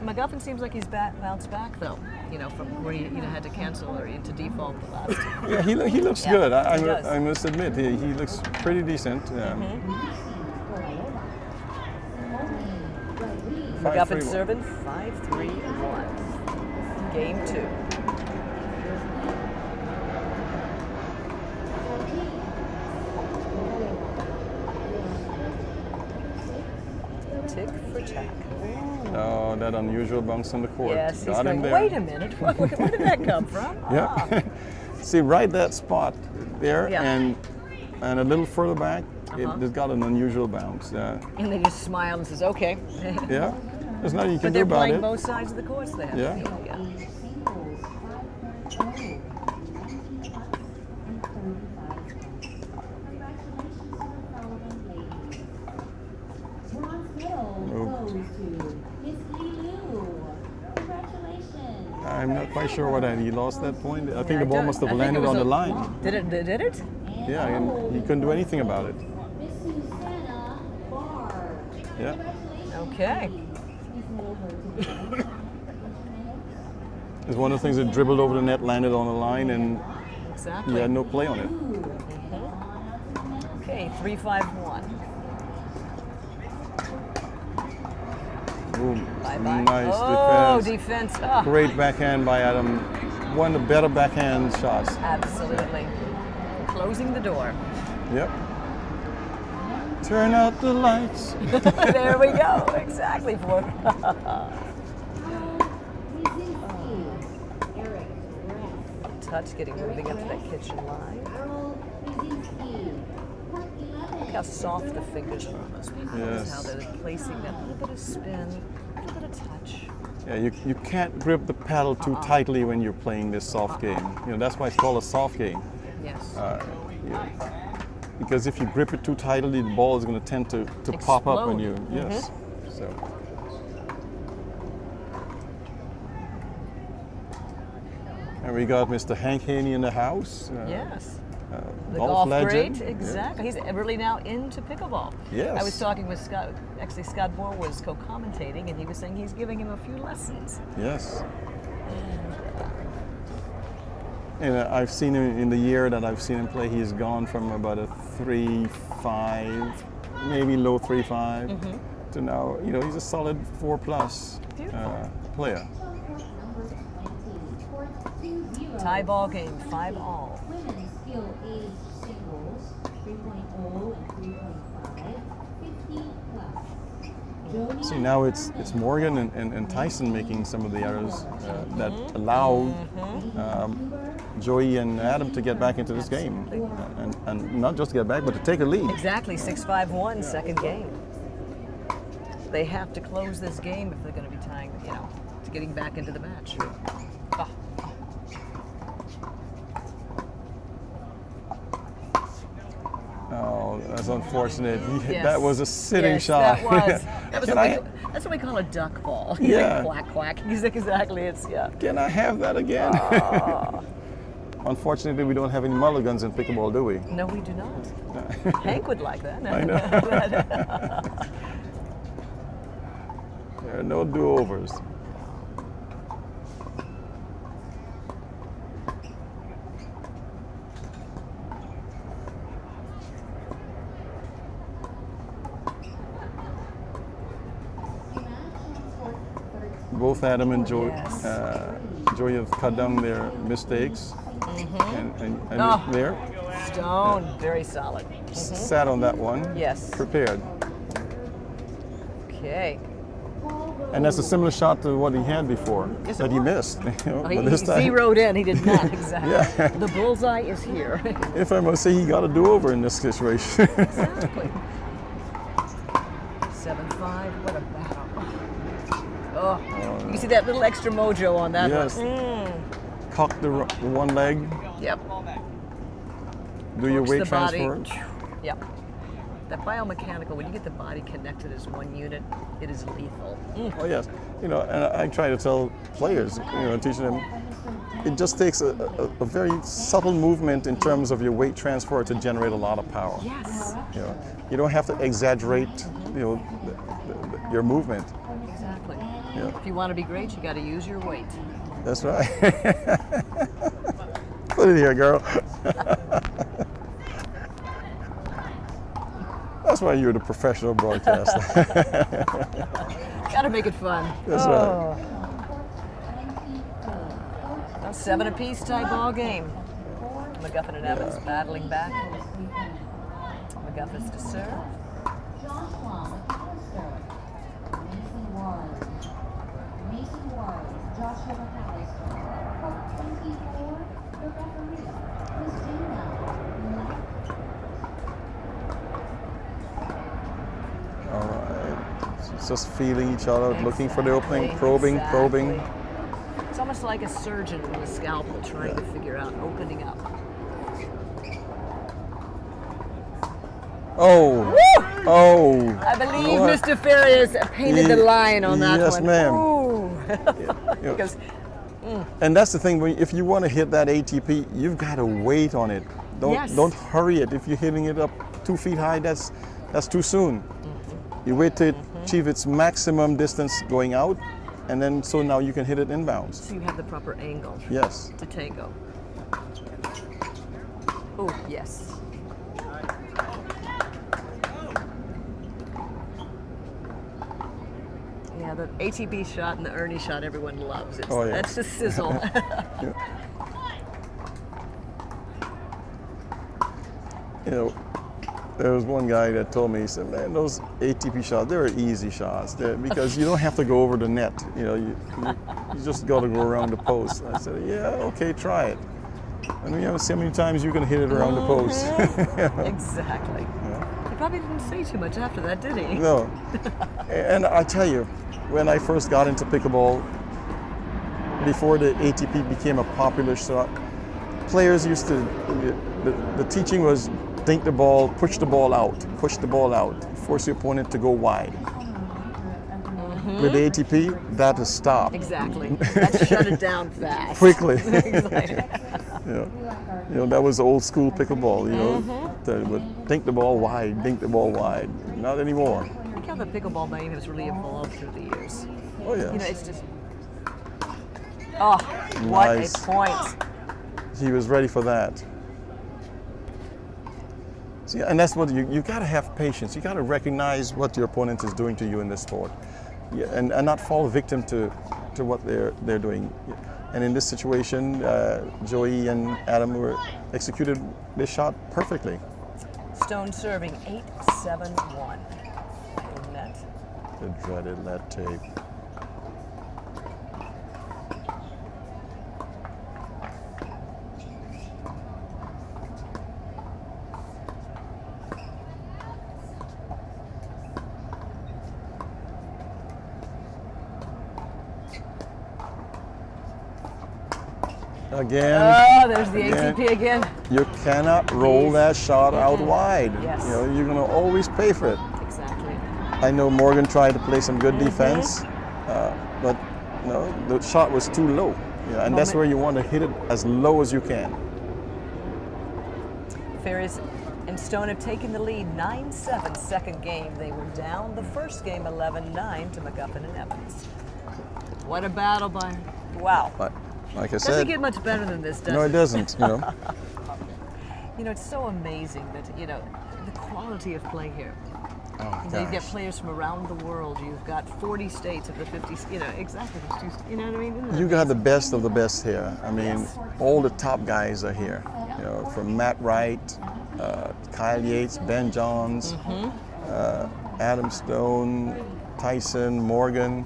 McGuffin seems like he's bounced back though. You know, from where he had to cancel or into default the last. yeah, he looks Yeah, good. he does. I must admit, he looks pretty decent. McGuffin serving 5-3-1. Game 2. Tick for tack. Oh, that unusual bounce on the court. Yes, he's Got him going, there. wait a minute, where did that come from? Yeah. See, right that spot there, Yeah. and a little further back, it's got an unusual bounce. And they just smile and says, okay. Yeah, there's nothing you can But do they're about playing it. both sides of the course there. Yeah. goes to Miss Lilu. Congratulations. I'm not quite sure what he lost that point. I think Yeah, the ball don't- must I have think it landed was on the a- line. Did it? Did it? Yeah, and he couldn't do anything about it. Miss Susanna Barr. Yeah. Okay. Please head over to the It's one of the things that dribbled over the net, landed on the line, and Exactly. he had no play on it. Okay, 3-5-1. Boom. Bye-bye. Nice Oh, defense. defense. Ah, Great backhand by Adam. One of the better backhand shots. absolutely. Closing the door. Yep. Turn out the lights. There we go. Exactly. For Eric Rest. touch, getting moving up to that kitchen line. Errol Krasinski. Court 11. Look how soft the fingers are on those paddles. Yes. How they're placing that little bit of spin, a little bit of touch. Yeah, you can't grip the paddle too tightly when you're playing this soft game. You know, that's why it's called a soft game. Yes. Yeah. Because if you grip it too tightly, the ball is going to tend to pop up when you, Explode. yes. So. And we got Mr. Hank Haney in the house. Yes. The golf golf legend. great, exactly. He's really now into pickleball. Yes. I was talking with Scott. Actually, Scott Moore was co-commentating, and he was saying he's giving him a few lessons. Yes. And I've seen him in the year that I've seen him play. He's gone from about a 3.5, maybe low 3.5, to now. You know, he's a solid 4+ player. Tie ball game, 5-all. Women's skill age singles 3.0 and 3.5, 50 plus. See, now it's Morgan and Tyson making some of the errors that allow Joey and Adam to get back into this game, and not just to get back, but to take a lead. Exactly, 6-5-1, second game. They have to close this game if they're going to be tying, you know, to getting back into the match. Ah. Oh, that's unfortunate. Yes. That was a sitting Yes, shot. That was. That was Can that's what we call a duck ball. Yeah. Quack, quack. Exactly, it's, yeah. Can I have that again? Unfortunately, we don't have any mulligans in pickleball, do we? No, we do not. Hank would like that. I know. There are no do-overs. Both Adam and Joey, Yes. Joey have cut down their mistakes, and Oh. there, Stone, very solid. sat on that one, Yes. prepared. Okay. And that's a similar shot to what he had before, Yes, it that he was. missed. You know, He but this time, zeroed in, he did not, exactly. Yeah. The bullseye is here. if I must say, he got a do-over in this situation. Exactly. 7-5, what a battle. Oh, you see that little extra mojo on that Yes. one? Cock the one leg, Yep. do your Works weight the body. transfer. Yep. That biomechanical, when you get the body connected as one unit, it is lethal. Oh yes, you know, and I try to tell players, you know, teaching them, it just takes a very subtle movement in terms of your weight transfer to generate a lot of power. Yes. You know, you don't have to exaggerate, you know, your movement. Exactly. Yeah, If you want to be great, you got to use your weight. that's right. Put it here, girl. That's why you're the professional broadcaster. Got to make it fun. That's right. Now 7 apiece tie ball game. McGuffin and Evans battling back. McGuffin's to serve. Joshua McAllister. Mason Ward. Joshua McAllister. Court 24. The referee. Christina. All right. It's just feeling each other, looking for the opening, Exactly, probing. exactly. It's almost like a surgeon with a scalpel trying to figure out opening up. Oh, Woo! Oh. I believe what? Mr. Farias painted the line on that Yes, one. ma'am. Ooh. Yeah. Because And that's the thing, if you want to hit that ATP, you've got to wait on it. Don't hurry it. If you're hitting it up 2 feet high, that's too soon. You wait to achieve its maximum distance going out, and then so now you can hit it inbounds. so you have the proper angle Yes. to tango. Oh, yes. Yeah, the ATP shot and the Ernie shot everyone loves. Oh, yeah. That's the sizzle. You know, there was one guy that told me, he said, man, those ATP shots, they're easy shots because you don't have to go over the net. You know, you just got to go around the post. I said, yeah, okay, try it. And you know, see how many times you can hit it around the post. Exactly. He probably didn't say too much after that, did he? No. And I tell you, when I first got into pickleball, before the ATP became a popular shot, players used to, the teaching was dink the ball, push the ball out, force your opponent to go wide. With the ATP, that is stopped. Exactly. That shut it down fast. Quickly. Exactly. You know, that was old school pickleball, you know, that would dink the ball wide. Not anymore. Look how the pickleball game has really evolved through the years. Oh, yes. You know, it's just, oh, what Nice. a point. He was ready for that. See, and that's what you got to have patience. You got to recognize what your opponent is doing to you in this sport, and not fall victim to what they're doing. And in this situation, Joey and Adam executed this shot perfectly. Stone serving 8-7-1. Net. The dreaded lead tape. Again. Oh, there's the again. ATP again. You cannot roll that shot out wide. Yes. You know, you're going to always pay for it. Exactly. I know Morgan tried to play some good defense, but no, the shot was too low. Yeah, and that's where you want to hit it as low as you can. Farias and Stone have taken the lead 9-7 second game. They were down the first game 11-9 to McGuffin and Evans. What a battle by, wow. But like I Doesn't said, get much better than this, does no, it? it doesn't. You know, You know, it's so amazing that, you know, the quality of play here. oh, You know, you get gosh. players from around the world. You've got 40 states of the 50, you know, exactly. You know what I mean? Isn't You it got the amazing? best of the best here. I mean, all the top guys are here. You know, from Matt Wright, Kyle Yates, Ben Johns, Adam Stone, Tyson, Morgan.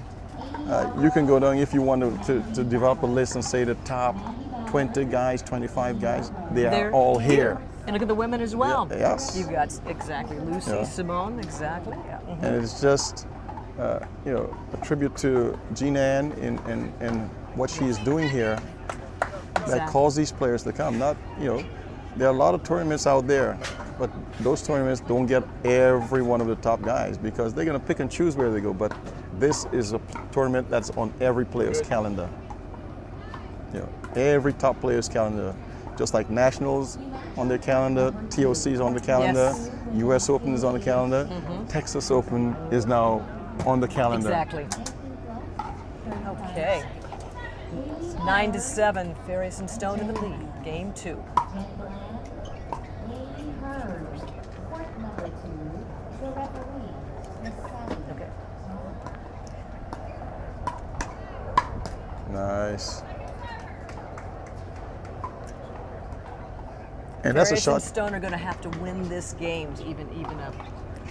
You can go down if you want to develop a list and say the top 20 guys, 25 guys. They are They're all here. And look at the women as well. Yeah, yes. You've got exactly Lucy, Yeah. Simone, exactly. Yeah. And it's just, you know, a tribute to Jean Ann and what she is doing here that Exactly. caused these players to come. Not, you know, there are a lot of tournaments out there, but those tournaments don't get every one of the top guys because they're going to pick and choose where they go. But this is a tournament that's on every player's calendar. You know, every top player's calendar. Just like Nationals on their calendar, TOC is on the calendar, Yes. US Open is on the calendar, Texas Open is now on the calendar. Exactly. Okay. 9-7, Farias and Stone in the lead. Game 2. Lady Hers, court number 2, the referee, Miss Sally. Okay. Nice. And that's a Farias and shot. Stone are going to have to win this game to even up.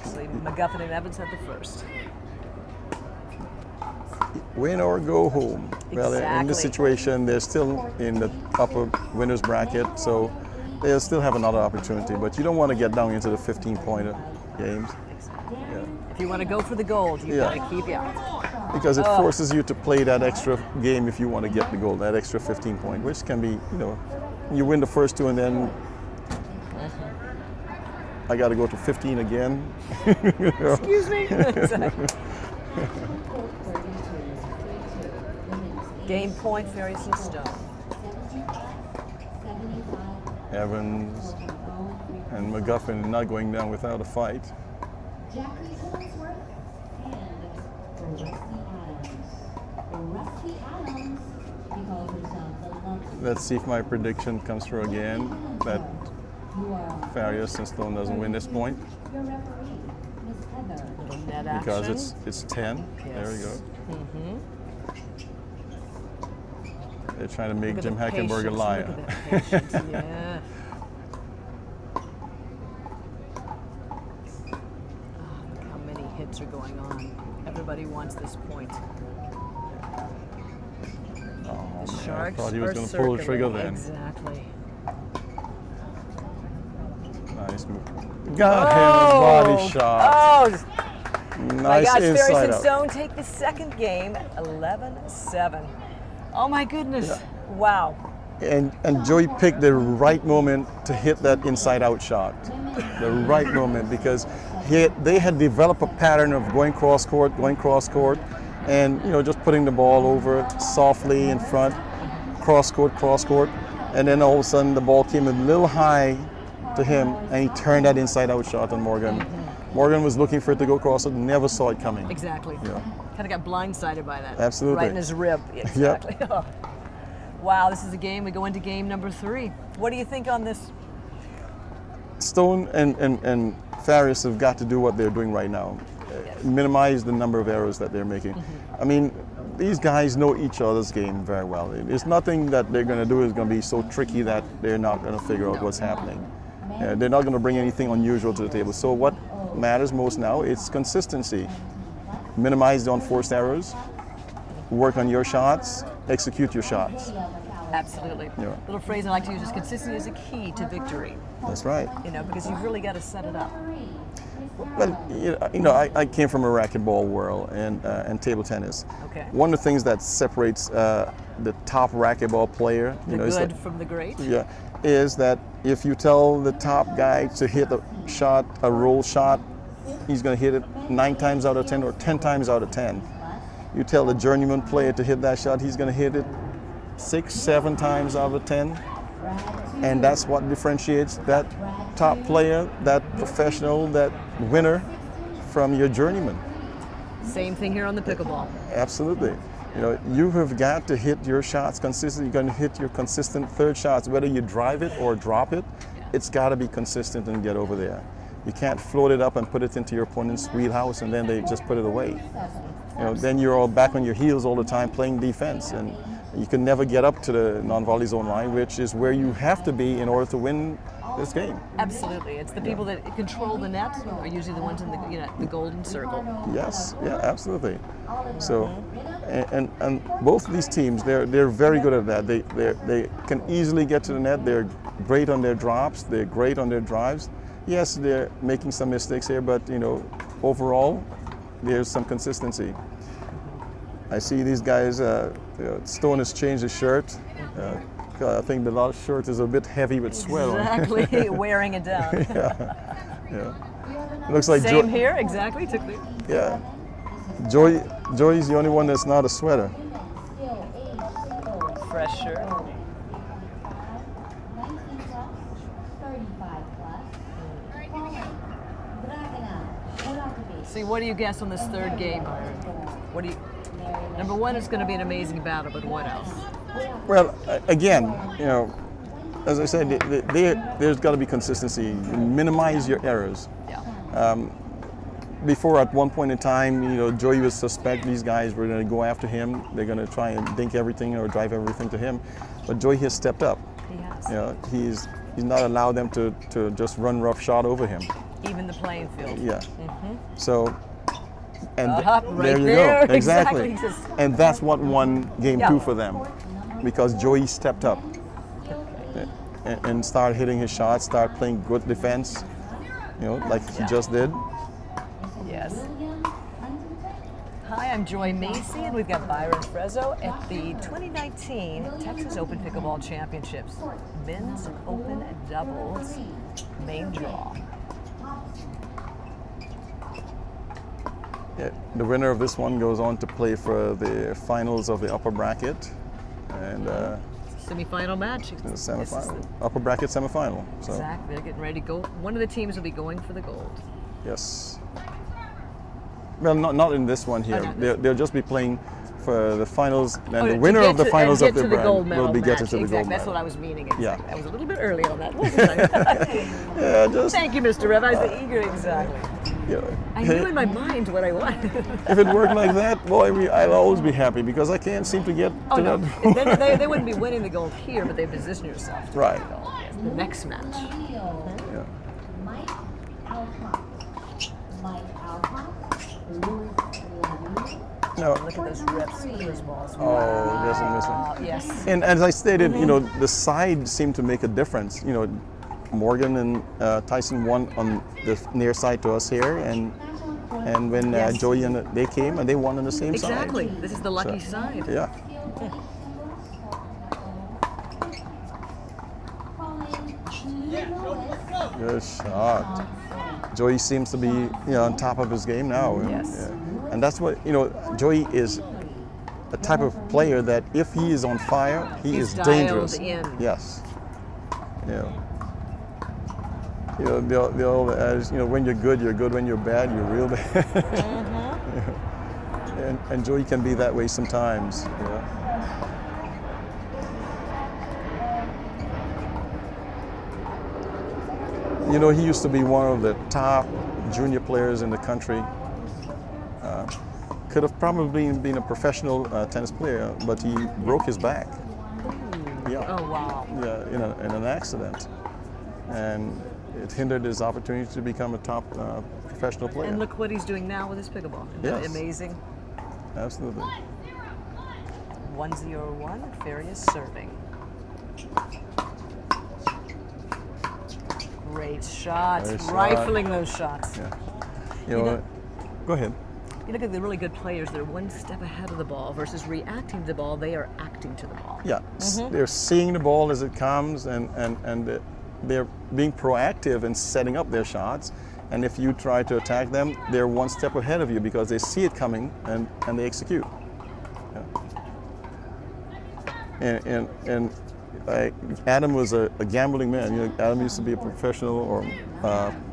So McGuffin and Evans had the first. Win or go home. Well, in this Exactly. situation, they're still in the upper winners bracket, so they'll still have another opportunity. But you don't want to get down into the 15-pointer games. Yeah. If you want to go for the gold, you've Yeah. got to keep you. Because it forces you to play that extra game if you want to get the goal, that extra 15-point, which can be, you know, you win the first two and then I got to go to 15 again. Excuse me. Game point, Farias and Stone. Evans and McGuffin not going down without a fight. Jackie Holdsworth and Rusty Adams. He calls himself the lovely. Let's see if my prediction comes through again, that Farias and Stone doesn't win this point, Your referee, Miss Heather. Little net action. because it's 10. There we Yes. go. Mm-hmm. They're trying to make Look at Jim the Hackenberg a patience, liar. Look at that patience, yeah. Look how many hits are going on. Everybody wants this point. Oh, man, I Sharks thought he was are going to pull the trigger circling. then. Exactly. Nice move. Got him, body shot. Oh, my Nice gosh, Farias inside and out. Stone take the second game, 11-7. Oh my goodness. Yeah. Wow. And Joey picked the right moment to hit that inside out shot. The right moment, because they had developed a pattern of going cross court, and just putting the ball over softly in front, cross court, and then all of a sudden the ball came a little high to him, and he turned that inside out shot on Morgan. Morgan was looking for it to go across, and never saw it coming. Exactly. Yeah. Kind of got blindsided by that. Absolutely. Right in his rib. Exactly. Wow, this is a game. We go into game number 3. What do you think on this? Stone and Farias have got to do what they're doing right now. Minimize the number of errors that they're making. I mean, these guys know each other's game very well. It's nothing that they're going to do is going to be so tricky that they're not going to figure out what's happening. They're not going to bring anything unusual to the table. So what matters most now is consistency. Minimize the unforced errors, work on your shots, execute your shots. Absolutely. Yeah. Little phrase I like to use is consistency is a key to victory. That's right. Because you've really got to set it up. Well, I came from a racquetball world and table tennis. Okay. One of the things that separates the top racquetball player, The is good that, from the great. yeah, is that if you tell the top guy to hit a shot, a roll shot, he's going to hit it 9 times out of 10 or 10 times out of 10. You tell the journeyman player to hit that shot, he's going to hit it 6, 7 times out of 10. And that's what differentiates that top player, that professional, that winner from your journeyman. Same thing here on the pickleball. Absolutely. You have got to hit your shots consistently. You're going to hit your consistent third shots, whether you drive it or drop it. It's got to be consistent and get over there. You can't float it up and put it into your opponent's wheelhouse and then they just put it away. Then you're all back on your heels all the time playing defense, and you can never get up to the non-volley zone line, which is where you have to be in order to win this game. Absolutely. It's the people that control the net are usually the ones in the golden circle. Yes, yeah, absolutely. So, and both of these teams, they're very good at that. They can easily get to the net. They're great on their drops. They're great on their drives. Yes, they're making some mistakes here, but overall, there's some consistency. I see these guys. Stone has changed his shirt. I think the last shirt is a bit heavy with sweat on. Exactly, wearing it down. Yeah. Looks like Same here, exactly. Took the Yeah. Joey's the only one that's not a sweater. fresh shirt. 19 plus, 35 plus. See, what do you guess on this third game, Byron? What do you? Number one, it's going to be an amazing battle, but what else? Well, again, as I said, there's got to be consistency. Minimize your errors. Yeah. Before, at one point in time, Joey would suspect these guys were going to go after him. They're going to try and dink everything or drive everything to him. But Joey has stepped up. He has. He's not allowed them to just run roughshod over him. Even the playing field. Yeah. Mm-hmm. So, and right there you there. go. Exactly. Exactly. And that's what won game Yeah. 2 for them, because Joey stepped up and started hitting his shots, started playing good defense, like he just did. Yes. Hi, I'm Joy Macy, and we've got Byron Frezzo at the 2019 Texas Open Pickleball Championships, Men's Open Doubles main draw. Yeah, the winner of this one goes on to play for the finals of the upper bracket, and Semi-final match. the This is semifinal, upper bracket semifinal. So Exactly. They're getting ready to go. One of the teams will be going for the gold. yes. Well, not in this one here. not this They'll just be playing for the finals, and Oh, the to winner get of the to- finals and of get the to the brand gold medal will be match. getting to the Exactly. gold That's medal. what I was meaning. Exactly. Yeah. I was a little bit early on that, wasn't I? Yeah, just Thank you, Mr. Rev. I was eager. Exactly. you know, I knew in my mind what I wanted. if it worked like that, boy, I'll always be happy because I can't seem to get Oh to no, that. they wouldn't be winning the gold here, but they position yourself to Right. win the gold. Yes. The next match. Yeah. Mike Alcott. Mike Alcott. Louis Levy. No. Look at those rips. Look at those balls. Oh, doesn't miss it. Yes. And as I stated, you know, the side seemed to make a difference. You know, Morgan and Tyson won on the near side to us here, and when Yes. Joey and they came and they won on the same side. Exactly. This is the lucky So, side. Yeah. Good shot. Joey seems to be, you know, on top of his game now. Yes. Yeah. And that's what, you know, Joey is a type of player that if he is on fire, he He's is dialed dangerous. in. Yes. Yeah. You know, the old adage, you know, when you're good, when you're bad, you're real bad. And Joey can be that way sometimes. Yeah. You know, he used to be one of the top junior players in the country. Could have probably been a professional tennis player, but he broke his back. Yeah. Oh wow. Yeah, in an accident, and it hindered his opportunity to become a top professional player. And look what he's doing now with his pickleball. Isn't that Yes. amazing? Absolutely. 1-0-1. Farias serving. Great shots. Nice shot. Rifling those shots. Yeah. You You know, know- go ahead. You look at the really good players that are one step ahead of the ball versus reacting to the ball. They are acting to the ball. Yeah, they're seeing the ball as it comes, and they're being proactive in setting up their shots. And if you try to attack them, they're one step ahead of you because they see it coming and they execute. Yeah. And Adam was a gambling man. You know, Adam used to be a professional or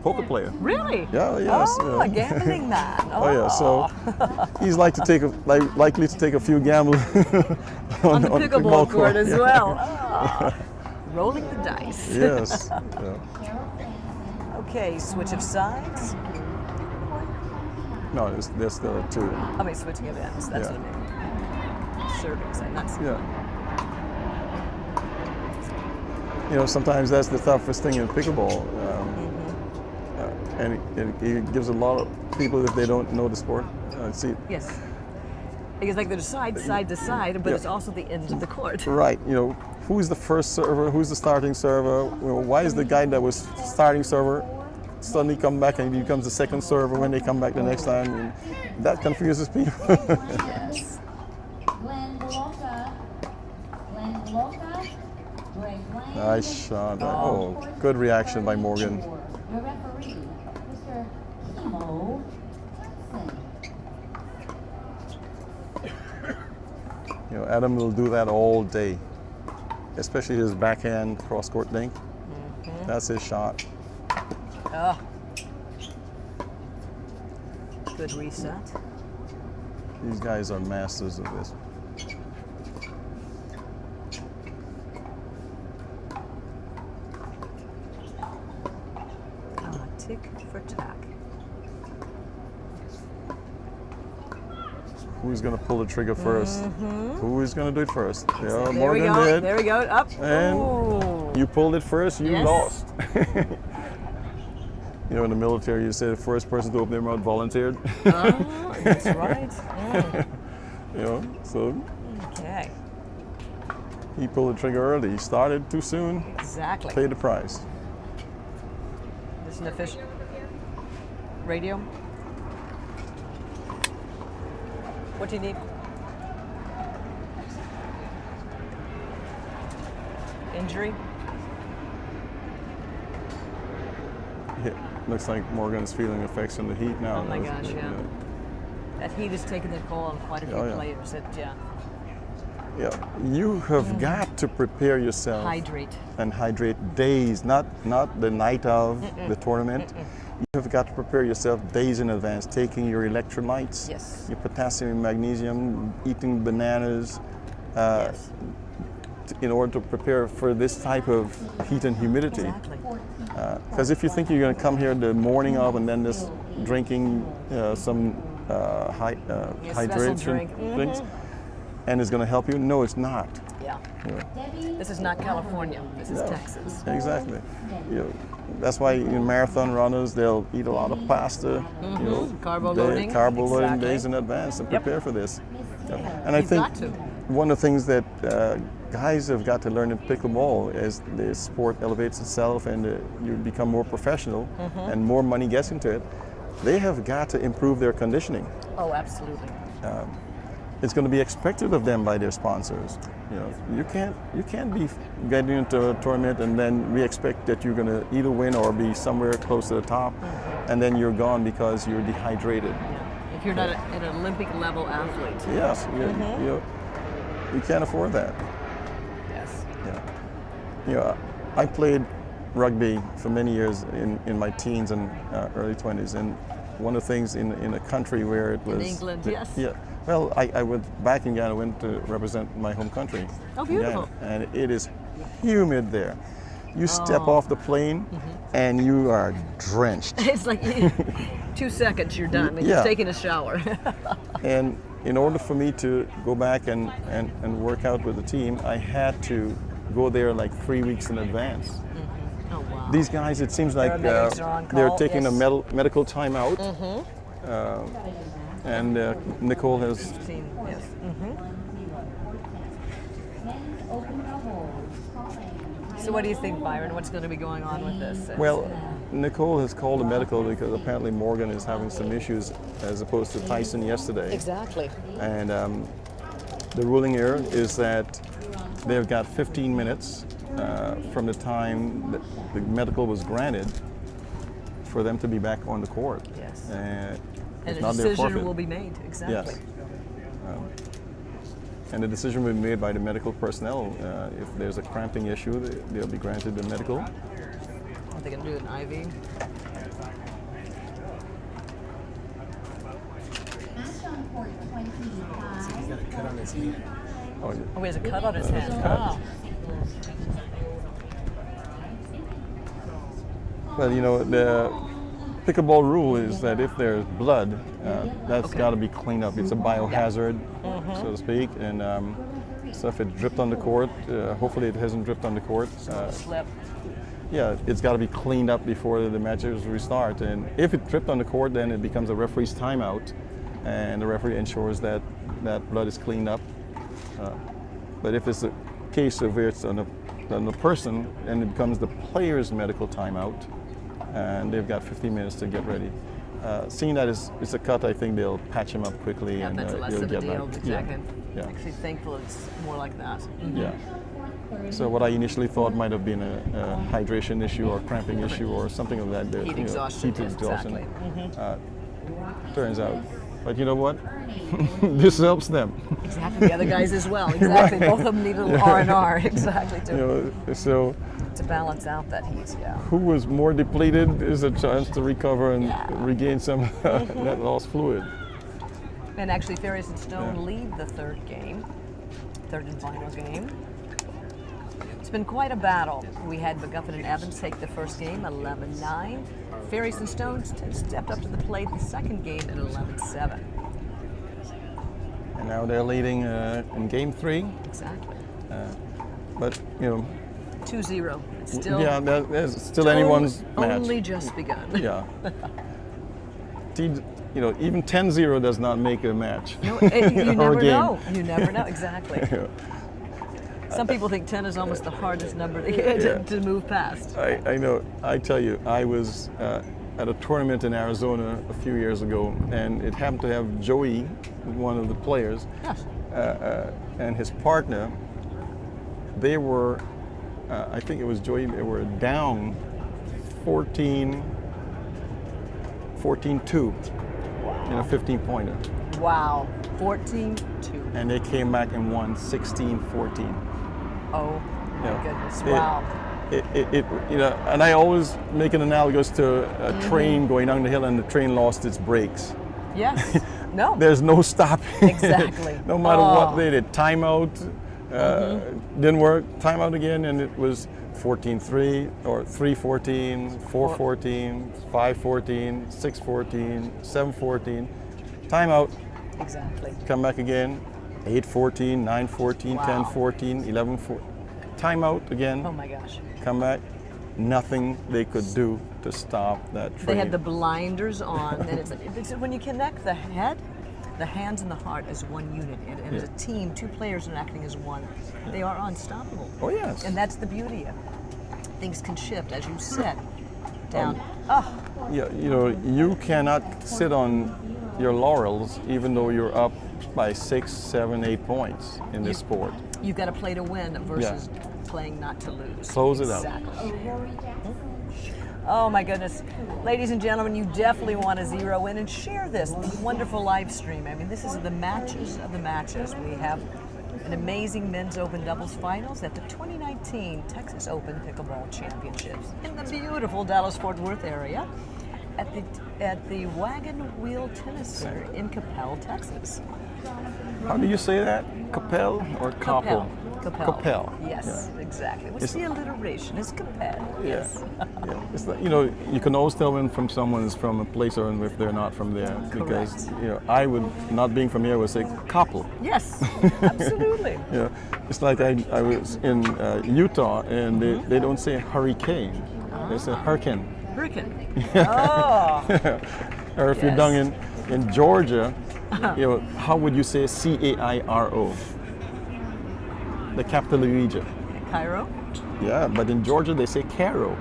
poker player. Really? Yeah, yes. Oh, yeah. a gambling man. Oh yeah, so he's likely to take a few gambles On the on pickleball court as yeah. well. Oh. Rolling the dice. Yes. Yeah. Okay, switch of sides. No, there's still two. I mean, switching of ends. That's Yeah. what I mean. Serving side, not serving. Yeah. You know, sometimes that's the toughest thing in pickleball, and it gives a lot of people, if they don't know the sport, see. Yes. Because like there's side to side, but Yeah. it's also the ends of the court. Right. You know, who's the first server? Who's the starting server? You know, why is the guy that was starting server suddenly come back and he becomes the second server when they come back the next time? And that confuses people. Yes. Glenn Bloca. Glenn Bloca. Greg Lang. Nice shot. Oh, good reaction by Morgan. Your referee, Mr. Kimo Hudson. You know, Adam will do that all day, especially his backhand cross-court link. That's his shot. Oh. Good reset. These guys are masters of this. Tick for tack. Who's going to pull the trigger first? Who is going to do it first? Yeah, There we Morgan go. did. There we go. Up. And Ooh. you pulled it first, you Yes. lost. You know, in the military, you say the first person to open their mouth volunteered. Oh, that's right. Mm. You know, so Okay. he pulled the trigger early. He started too soon, Exactly. paid the price. This is an official radio. What do you need? Injury? Yeah, looks like Morgan's feeling effects from the heat now. Oh my gosh, yeah. That heat has taken their toll on quite a few Oh, yeah. players. Yeah, you have got to prepare yourself Hydrate. and hydrate days, not the night of the tournament. You have got to prepare yourself days in advance, taking your electrolytes, Yes. your potassium and magnesium, eating bananas, Yes. in order to prepare for this type of heat and humidity. Exactly. Because if you think you're going to come here the morning of and then just drinking some Special hydration drink. drinks, and it's going to help you, no, it's not. Yeah. Yeah. This is not California. This is Texas. Exactly. You know, that's why marathon runners, they'll eat a lot of pasta. You know, Carbo loading. Carbo loading Exactly. days in advance to Yep. prepare for this. And I You've think got to. one of the things that guys have got to learn in pickleball as the sport elevates itself and you become more professional and more money gets into it, they have got to improve their conditioning. Oh, absolutely. It's going to be expected of them by their sponsors. You know, you can't be getting into a tournament and then we expect that you're going to either win or be somewhere close to the top, and then you're gone because you're dehydrated. If you're not an Olympic level athlete. Yes, you can't afford that. Yes. Yeah. You know, I played rugby for many years in my teens and early 20s, and one of the things in a country where it was In England, yes. Yeah. Well, I went back in Ghana, went to represent my home country. Oh, beautiful. Ghana, and it is humid there. You step off the plane and you are drenched. It's like 2 seconds, you're done, and Yeah. you've taken a shower. And in order for me to go back and work out with the team, I had to go there like 3 weeks in advance. Oh, wow. These guys, it seems like Paramedics are on they're call, taking yes. a medical timeout. And Nicole has. Yes. Men's open doubles. Calling. So what do you think, Byron? What's going to be going on with this? Well, Nicole has called a medical because apparently Morgan is having some issues as opposed to Tyson yesterday. Exactly. And the ruling here is that they've got 15 minutes from the time that the medical was granted for them to be back on the court. Yes. If And a not, they're decision forfeit. will be made. Exactly. Yes. And the decision will be made by the medical personnel. If there's a cramping issue, they'll be granted the medical. Are they going to do an IV? Match on court 25. He's got a cut on his hand. Oh, Oh, he has a cut on his hand. cut. Oh. Well, you know, the pickleball rule is that if there's blood, that's got to be cleaned up. It's a biohazard, so to speak. And so if it dripped on the court, hopefully it hasn't dripped on the court. Slip. Yeah, it's got to be cleaned up before the matches restart. And if it dripped on the court, then it becomes a referee's timeout, and the referee ensures that that blood is cleaned up. But if it's a case of where it's on the person, then it becomes the player's medical timeout, and they've got 15 minutes to get ready. Seeing that it's a cut, I think they'll patch him up quickly Yeah, and that's less he'll of a get deal. back. Exactly. Yeah. Actually, thankful it's more like that. Yeah. So what I initially thought might have been a hydration issue or cramping issue or something of that. Heat exhaustion. Heat exhaustion. Exactly. Turns out. But you know what? This helps them. Exactly. The other guys as well. Exactly. Both of them need a little R&R. Exactly. You know, so To balance out that heat. Yeah. who was more depleted is a chance to recover and regain some that lost fluid. And actually, Farias and Stone lead the third and final game. It's been quite a battle. We had McGuffin and Evans take the first game, 11-9. Farias and Stone stepped up to the plate the second game at 11-7. And now they're leading in game 3. Exactly. But you know, 2-0. It's still yeah, that's still anyone's match. Only just begun. Yeah. You know, even 10-0 does not make a match. No, or you a never game. know. You never know. Exactly. Some people think 10 is almost the hardest number to move past. I know. I tell you, I was at a tournament in Arizona a few years ago, and it happened to have Joey, one of the players, Yes. and his partner. They were, I think it was Joey, they were down 14-2 in a 15-pointer. Wow, 14-2. And they came back and won 16-14. Oh my Yeah. goodness! It- Wow. You know, and I always make an analogous to a train going down the hill and the train lost its brakes. Yes. No. There's no stopping. Exactly. No matter Oh. what they did. Timeout didn't work. Timeout again, and it was 14-3 or 3-14, 4-14, 5-14, 6-14, 7-14. Timeout. Exactly. Come back again. 8-14, 9-14, Wow. 10-14, 11-14. Timeout again. Oh my gosh. Come back. Nothing they could do to stop that train. They had the blinders on, and it's when you connect the head, the hands, and the heart as one unit, and as a team, two players are acting as one. They are unstoppable. Oh yes. And that's the beauty of it. Things can shift as you sit down. Oh, Yeah, you know, you cannot sit on your laurels even though you're up by 6, 7, 8 points in this sport. you've got to play to win versus playing not to lose. Close it out. Exactly. Oh my goodness. Ladies and gentlemen, you definitely want to zero in and share this wonderful live stream. I mean, this is the matches of the matches. We have an amazing men's open doubles finals at the 2019 Texas Open Pickleball Championships in the beautiful Dallas-Fort Worth area at the Wagon Wheel Tennis Center in Capel, Texas. How do you say that? Capel or Coppel? Capel. Yes, exactly. What's the alliteration? It's Capel. Yes. Yeah. It's like, you know, you can always tell when from someone is from a place or if they're not from there. Because, you know, I would, not being from here, would say Coppel. Yes, absolutely. Yeah. It's like I was in Utah and they don't say hurricane. They say hurricane. Hurricane. Oh. Or if you're down in Georgia, you know, how would you say Cairo? The capital of Egypt. Cairo? Yeah, but in Georgia they say Cairo.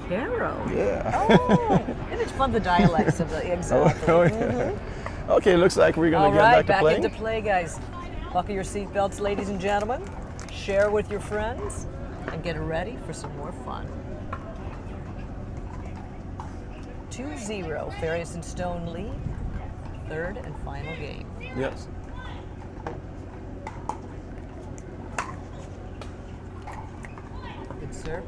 Cairo. Yeah. Oh, and it's fun, the dialects of the, exactly. Oh, yeah. Okay, looks like we're All going to right, get back to playing. into play, guys. Buckle your seatbelts, ladies and gentlemen. Share with your friends and get ready for some more fun. 2-0, Farias and Stone lead. Third and final game. Yes. Good serve.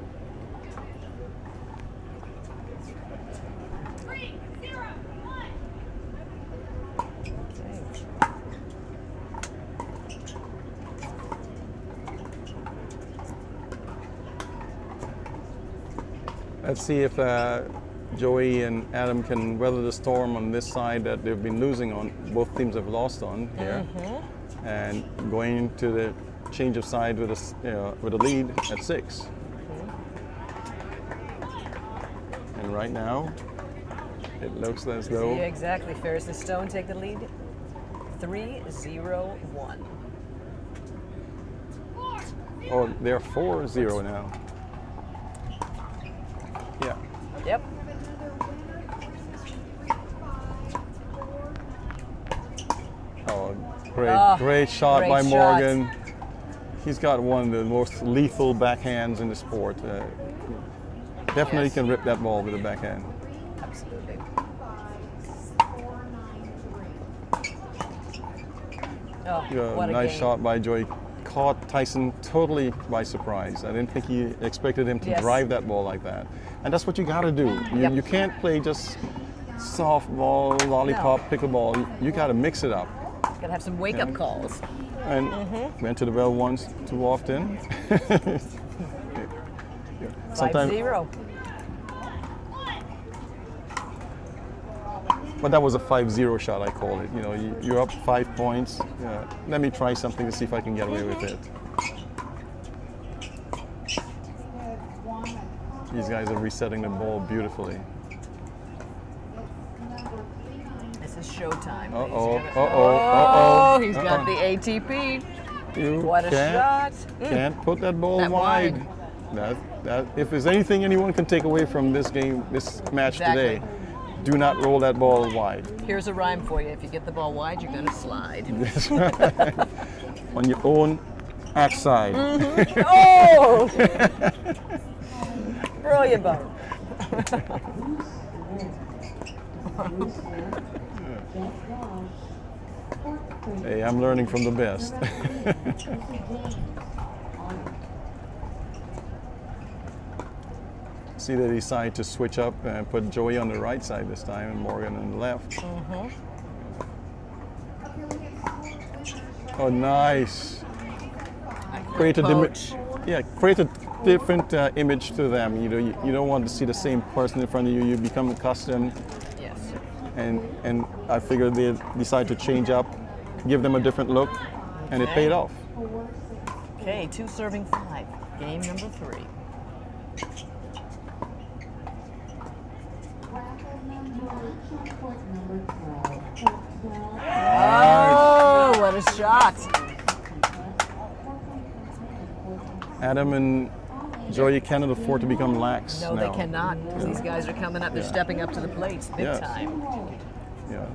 Let's see if Joey and Adam can weather the storm on this side that they've been losing on. Both teams have lost on here, and going to the change of side with a lead at 6. And right now, it looks as though Yeah, exactly. Farias and Stone take the lead. 3-0-1. oh, they're 4-0 now. Yeah. Yep. Oh, great, Oh, great shot great by shot. Morgan. He's got one of the most lethal backhands in the sport. Definitely Yes. can rip that ball with a backhand. Absolutely. Oh, Yeah, what a nice game. shot by Joey. Caught Tyson totally by surprise. I didn't think he expected him to Yes. drive that ball like that. And that's what you got to do. Yep. You can't play just softball, lollipop, pickleball. You got to mix it up. Gotta have some wake-up calls. And went to the well once too often. 5-0. But that was a 5-0 shot, I call it. You know, you're up 5 points. Let me try something to see if I can get away with it. These guys are resetting the ball beautifully. This is showtime. Uh-oh, ladies and uh-oh, gentlemen. uh-oh, Oh, he's got uh-oh. the ATP. You What a shot. Can't put that ball That wide. If there's anything anyone can take away from this game, this match Exactly. today, do not roll that ball wide. Here's a rhyme for you. If you get the ball wide, you're gonna slide. That's right. On your own axe side. Oh! Brilliant, Bo. Hey, I'm learning from the best. See, they decide to switch up and put Joey on the right side this time and Morgan on the left. Oh, nice. Create a create a different image to them. You know, you don't want to see the same person in front of you. You become accustomed. Yes. And I figured they decide to change up, give them a different look, and it paid off. Okay, 2 serving 5. Game number 3. Oh, what a shot. Adam and Joey cannot afford to become lax No, now. they cannot, because these guys are coming up. They're stepping up to the plates big time. Yeah.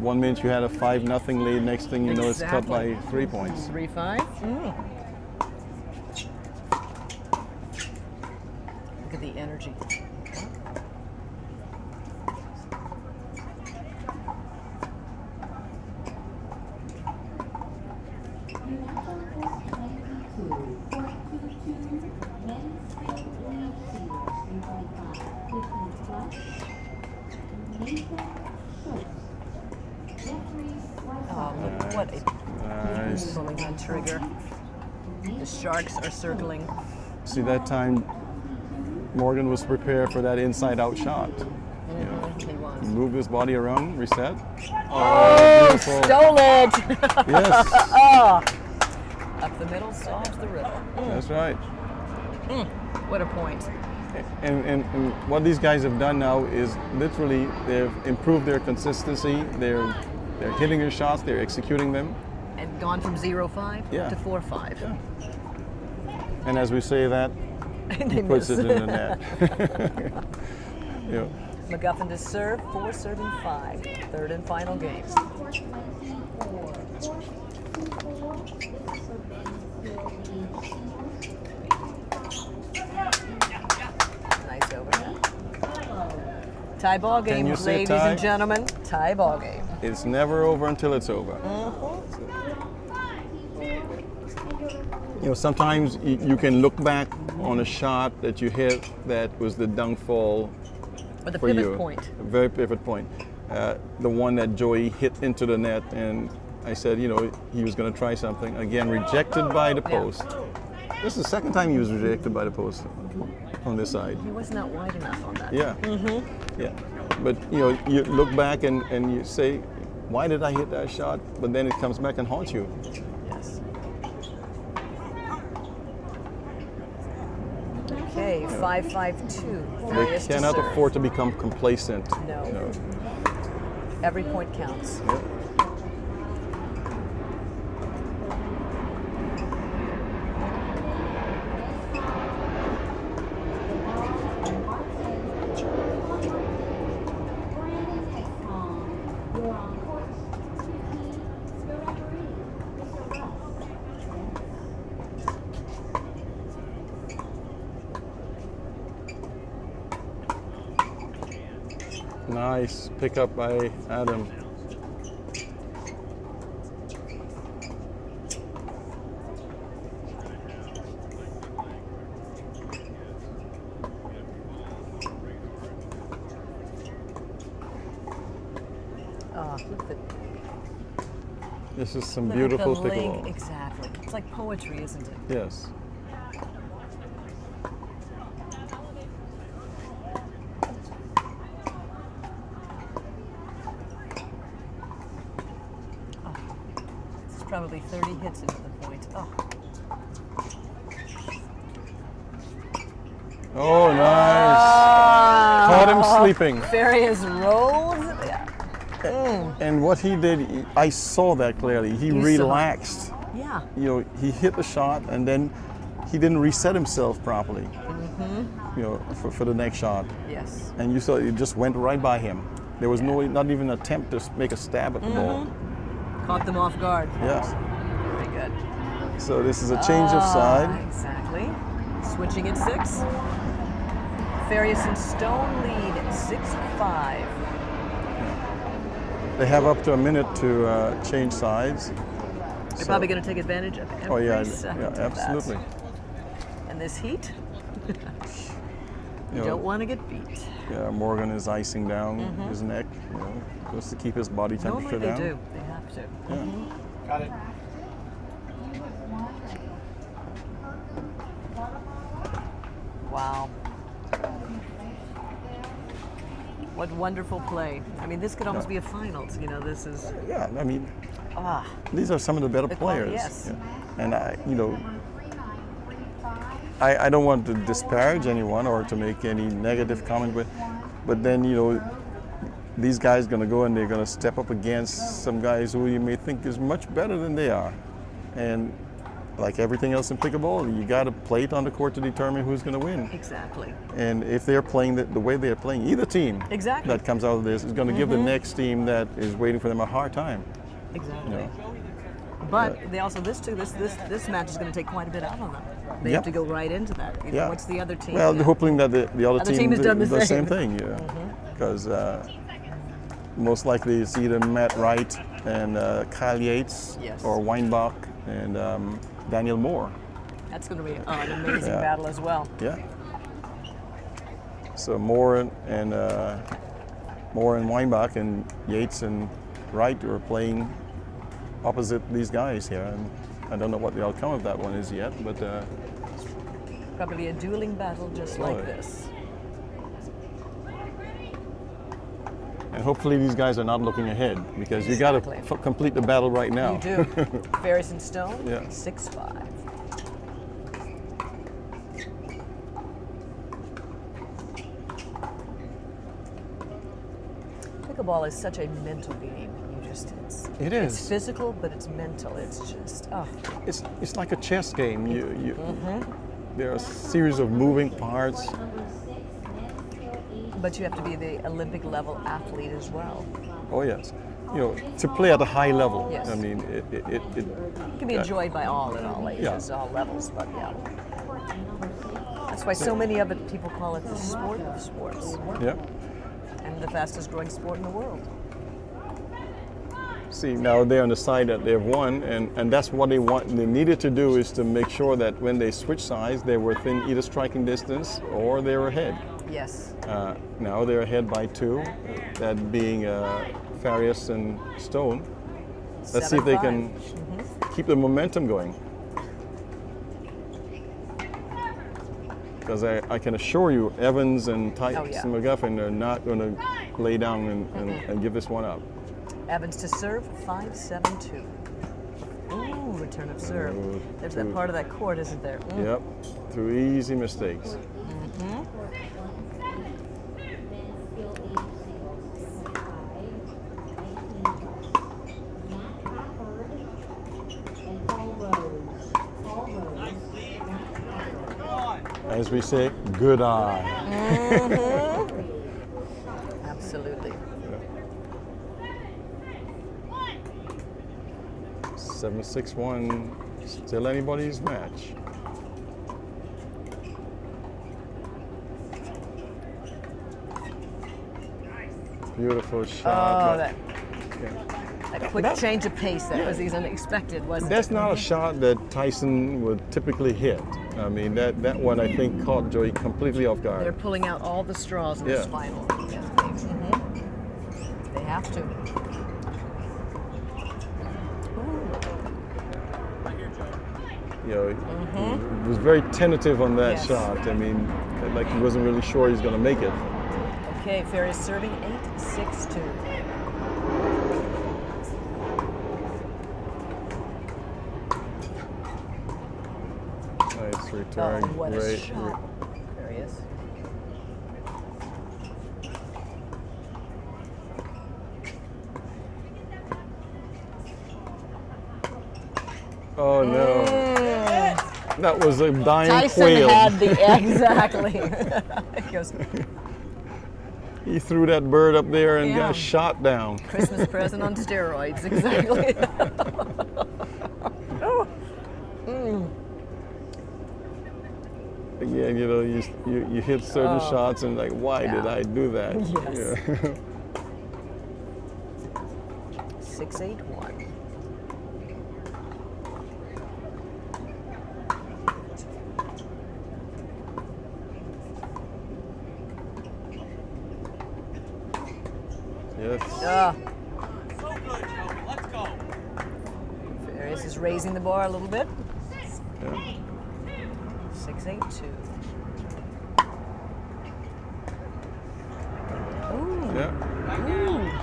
1 minute you had a 5-0 lead, next thing you know it's cut by 3 points. 3-5. Look at the energy. Oh, look, what a Nice. pulling on trigger. The Sharks are circling. See, that time Morgan was prepared for that inside-out shot. He was. Move his body around, reset. Oh, beautiful. stole it! Yes, Oh. Up the middle solves the riddle. that's right. What a point. And what these guys have done now is literally they've improved their consistency. They're hitting their shots. They're executing them. And gone from 0-5 Yeah. to 4-5. Yeah. And as we say that, And he they puts miss. it in the net. Yeah. McGuffin to serve, 4 serving 5. Third and final game. Nice overhead. Tie ball game, you say ladies tie? and gentlemen. Tie ball game. It's never over until it's over. You know, sometimes you can look back on a shot that you hit that was the downfall Or the for pivot you. point. A very pivot point. The one that Joey hit into the net, and I said, you know, he was going to try something. Again, rejected by the post. This is the second time he was rejected by the post on this side. He was not wide enough on that. Yeah. Yeah. But you know, you look back and you say, why did I hit that shot? But then it comes back and haunts you. Yes. Okay, 5-5-2. They Farias to cannot serve. afford to become complacent. No. Every point counts. Yeah. Nice pick up by Adam. Oh, look at This is some the beautiful link. pickleball. Exactly. It's like poetry, isn't it? Yes. This is probably 30 hits into the point. Oh, Oh, nice. Caught him sleeping. Farias rolls. Yeah. And what he did, I saw that clearly. He You saw it. relaxed. Yeah. You know, he hit the shot and then he didn't reset himself properly. You know, for the next shot. Yes. And you saw it just went right by him. There was not even an attempt to make a stab at the ball. Caught them off guard. Yes. Very good. So this is a change of side. Exactly. Switching at 6. Farias and Stone lead 6-5. They have up to a minute to change sides. They're probably going to take advantage of every Oh yeah, second yeah, of absolutely. that. And this heat, You you know, don't want to get beat. Yeah, Morgan is icing down his neck, you know, just to keep his body temperature Normally they down. do. They have to. Yeah. Got it. Wow. What wonderful play. I mean, this could almost be a finals. You know, this is, Yeah, I mean, ah, these are some of the better The quality, players. yes. Yeah. And I don't want to disparage anyone or to make any negative comment, but then, these guys going to go and they're going to step up against some guys who you may think is much better than they are. And like everything else in pickleball, you got to play it on the court to determine who's going to win. exactly. And if they're playing the way they're playing, either team Exactly. that comes out of this is going to give the next team that is waiting for them a hard time. Exactly. You know. But they also this match is going to take quite a bit out on them. They have to go right into that. You know, Yeah. what's the other team? Well, they're hoping that the other Other team team has done the does the same same. thing, because most likely it's either Matt Wright and Kyle Yates Yes. or Weinbach and Daniel Moore. That's going to be an amazing Yeah. battle as well. Yeah. So Moore and Weinbach and Yates and Wright are playing opposite these guys here, and I don't know what the outcome of that one is yet, but Probably a dueling battle just like Right. this. and hopefully these guys are not looking ahead because you got Exactly. to complete the battle right now. You do. Farias and Stone, Yeah. 6-5. Pickleball is such a mental game. It It's is. physical, but it's mental. It's just, oh, It's like a chess game. There are a series of moving parts. but you have to be the Olympic level athlete as well. Oh yes, to play at a high level. Yes. I mean, it It can be enjoyed by all at all ages, all levels, but yeah. That's why so many of it, people call it the sport of sports, yeah. and the fastest growing sport in the world. See, now they're on the side that they've won, and that's what they needed to do is to make sure that when they switch sides, they were within either striking distance or they were ahead. Yes. Now they're ahead by 2, that being Farias and Stone. Let's see if they can keep the momentum going. Because I can assure you, Evans and Tyson McGuffin are not going to lay down and give this one up. Evans to serve, 5-7-2. Ooh, return of serve. There's that part of that court, isn't there? Mm. Yep, through easy mistakes. As we say, good eye. Absolutely. 7-6-1, still anybody's match. Beautiful shot. Oh, that quick change of pace, that was unexpected, wasn't That's it? not a shot that Tyson would typically hit. I mean, that one I think caught Joey completely off guard. They're pulling out all the straws in this final. They have to. He was very tentative on that Yes. shot. I mean, like he wasn't really sure he's going to make it. Okay, Farias serving 8-6-2. Nice return. Oh, what a Great. shot. Farias. Oh no. That was a dying Tyson quail. had the, exactly. It goes, He threw that bird up there and Yeah. got shot down. Christmas present on steroids, exactly. Again, you hit certain shots and like, why did I do that? Yes. Yeah. 6-8-1. Yes. So good, Joe. Let's go. Farias is raising the bar a little bit. Yeah. 6-8-2. Ooh. Yeah. Ooh.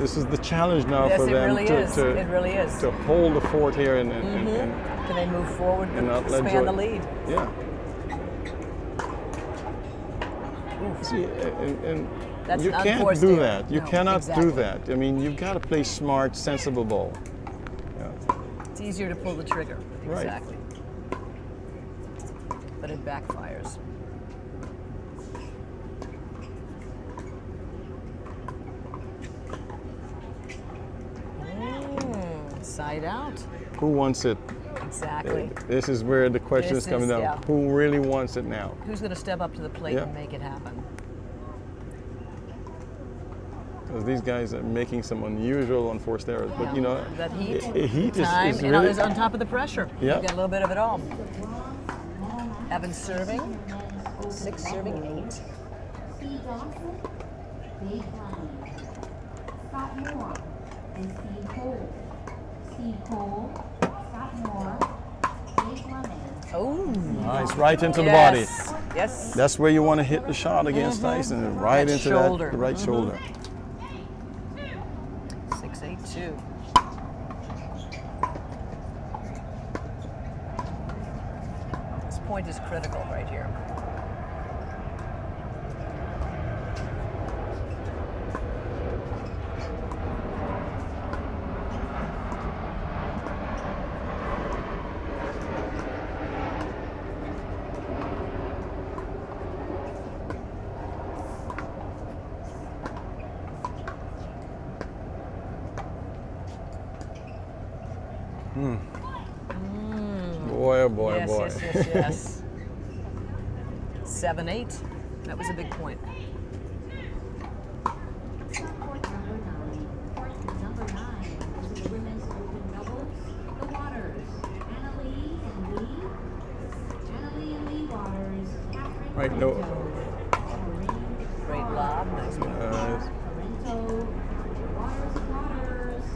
This is the challenge now Yes, for it them really is. It really is. to hold the fort here and Can they move forward and and not let expand Joy- the lead? Yeah. See, and That's you an can't unforced do error. that. You No, cannot exactly. do that. I mean, you've got to play smart, sensible ball. Yeah. It's easier to pull the trigger. Right. Exactly. But it backfires. Side out. Who wants it? Exactly. This is where the question This is coming is- down. yeah. Who really wants it now? Who's going to step up to the plate Yeah. and make it happen? Because these guys are making some unusual unforced errors. But you know, That heat, heat time, is and really. is on top of the pressure. Yeah. You got a little bit of it all. Evans serving, 6 serving 8. Steve Dawson, Dave Clowney, Scott Moore, and Steve Cole. Steve Cole, Scott Moore, Dave Lemon. Oh, Nice, right into the yes. body. Yes. That's where you want to hit the shot against Tyson, right That into shoulder. that right shoulder. 6-8-2. This point is critical right here. Boy, oh boy, yes, oh boy. yes, yes, yes. 7-8. That was a big point. Court number 9. Court number 9 is the women's open doubles. The Waters, Anna Lee and Lee. Anna Lee and Lee Waters. Catherine Right, no. Corrine, Great lob. Nice one. Parento, Waters and Waters.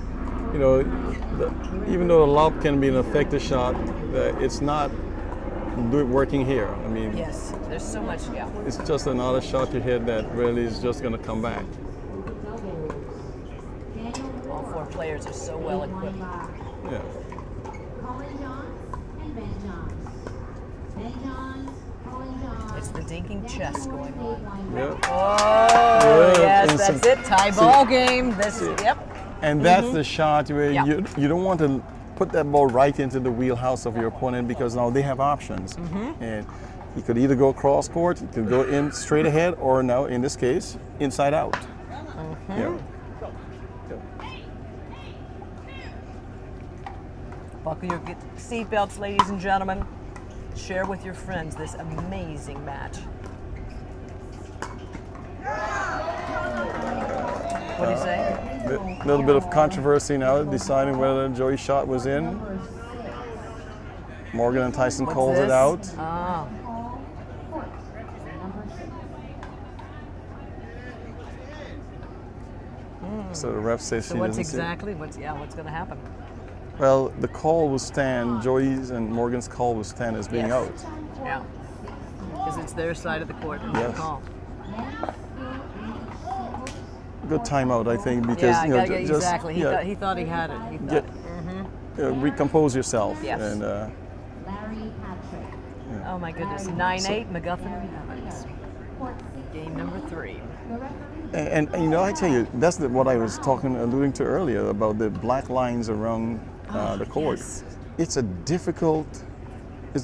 You know, even though the lob can be an effective shot, it's not working here. I mean, Yes, there's so much, yeah. it's just another shot you hit that really is just going to come back. All 4 players are so well equipped. Yeah. Colin Johns and Ben Johns. Ben Johns, Colin Johns. It's the dinking chess going on. Yeah. Oh, Yeah, yes, and that's some- it. Tie ball game. This, yep. And that's the shot where Yeah. you don't want to put that ball right into the wheelhouse of your opponent because now they have options. And you could either go cross court, you could go in straight ahead, or now in this case, inside out. Yeah. Buckle your seatbelts, ladies and gentlemen. Share with your friends this amazing match. What do you say? A little bit of controversy now, deciding whether Joey's shot was in. Morgan and Tyson What's calls this? it out. Ah, Court number 6. So the ref says so she what's doesn't see it. exactly? What's going to happen? Well, the call will stand, Joey's and Morgan's call will stand as being Yes. out. Yeah, because it's their side of the court and their Yes. call. Good timeout, I think, because Yeah, you know, gotta get, just exactly. yeah, He thought he had it. He thought. get, recompose yourself. Yes. And Larry Patrick. Oh my goodness, 9-8, McGuffin and Evans. Court 6. Game number 3. The referee. and you know, I tell you, that's what I was alluding to earlier about the black lines around the court. yes. It's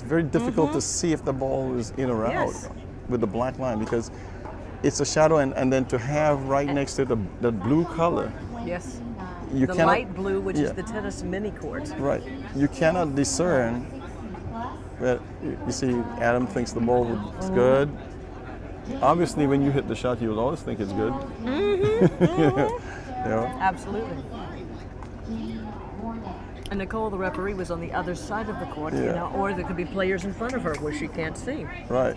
very difficult to see if the ball is in or out Yes. with the black line because it's a shadow, and then to have right next to the blue color, Yes. you The cannot. light blue, which is yeah. the tennis mini court. Right. You cannot discern. But you see, Adam thinks the ball is good. Obviously, when you hit the shot, you'll always think it's good. know. Absolutely. And Nicole, the referee, was on the other side of the court, you Yeah. know, or there could be players in front of her where she can't see. Right.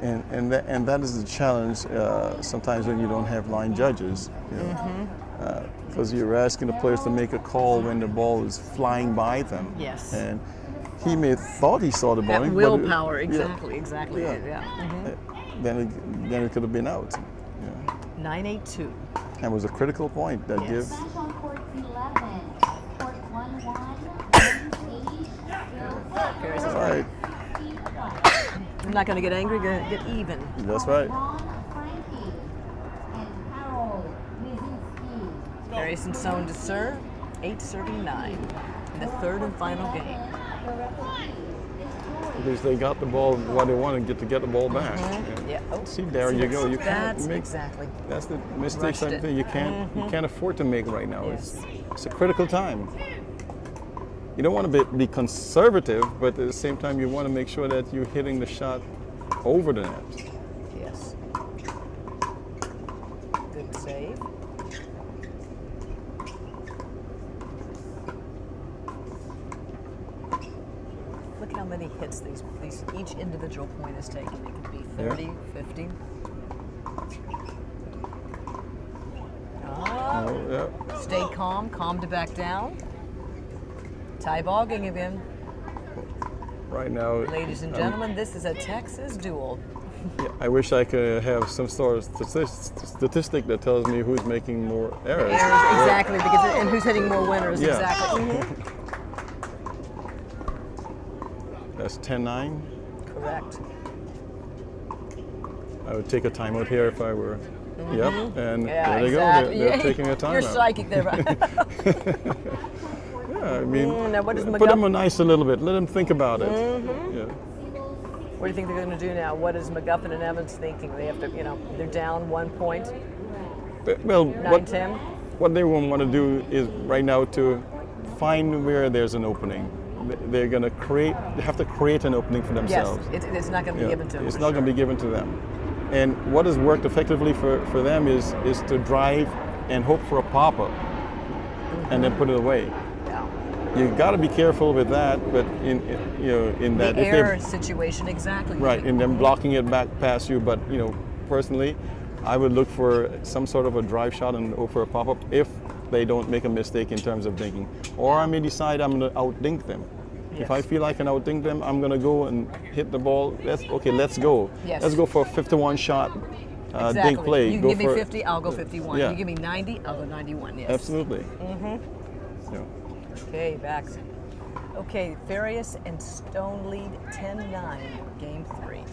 And that is the challenge sometimes when you don't have line judges, you know, because you're asking the players to make a call when the ball is flying by them. Yes. And he may have thought he saw the ball. That but willpower, yeah, exactly. Yeah. Yeah. Then it could have been out. Yeah. 9-8-2. And it was a critical point that Yes. gives. Smash on court 11. Court 1-1. Farias is Right. I'm not going to get angry, going to get even. That's right. Ron Frankie and Harold Wizinski. Farias and Stone to serve. 8-9 in the third and final game. The referee is George. Because they got the ball what they wanted to get the ball back. Yeah. Oh, See, there you go. You can't That's make. exactly. That's the mistakes Rushed it. that you can't afford to make right now. Yes. It's a critical time. You don't want to be conservative, but at the same time you want to make sure that you're hitting the shot over the net. Yes. Good save. Look how many hits these each individual point is taking. It could be 30, Yeah. 50. Oh, yeah. Stay calm to back down. Tie ball game again. Right now. Ladies and gentlemen, this is a Texas duel. Yeah, I wish I could have some sort of statistic that tells me who's making more errors. Exactly, because and who's hitting more winners, Yeah. exactly. That's 10-9. Correct. I would take a timeout here if I were. Yep, and Yeah, there they exactly. go. They're taking a timeout. You're psychic there, right? Yeah, I mean, now what is put them McGuffin? on ice a little bit. Let them think about it. Yeah. What do you think they're going to do now? What is McGuffin and Evans thinking? They have to, you know, they're down 1 point, Well, 9-10. what they want to do is right now to find where there's an opening. They're going to they have to create an opening for Yes, themselves. it's not going to be Yeah, given to them. It's for not going to sure. be given to them. And what has worked effectively for them is to drive and hope for a pop-up and then put it away. Yeah. You've got to be careful with that, but in that The if error they're situation, exactly. right in them blocking it back past you, but personally, I would look for some sort of a drive shot and hope for a pop-up if they don't make a mistake in terms of dinking. Or I may decide I'm going to outdink them. If I Yes. feel I can outdink them, I'm going to go and hit the ball. Let's go. Yes. Let's go for a 51 shot Exactly. dink play. You Go give me for- 50, I'll go 51. Yeah. You give me 90, I'll go 91. Yes. Absolutely. Yeah. Okay, back. Okay, Farias and Stone lead 10-9, game 3.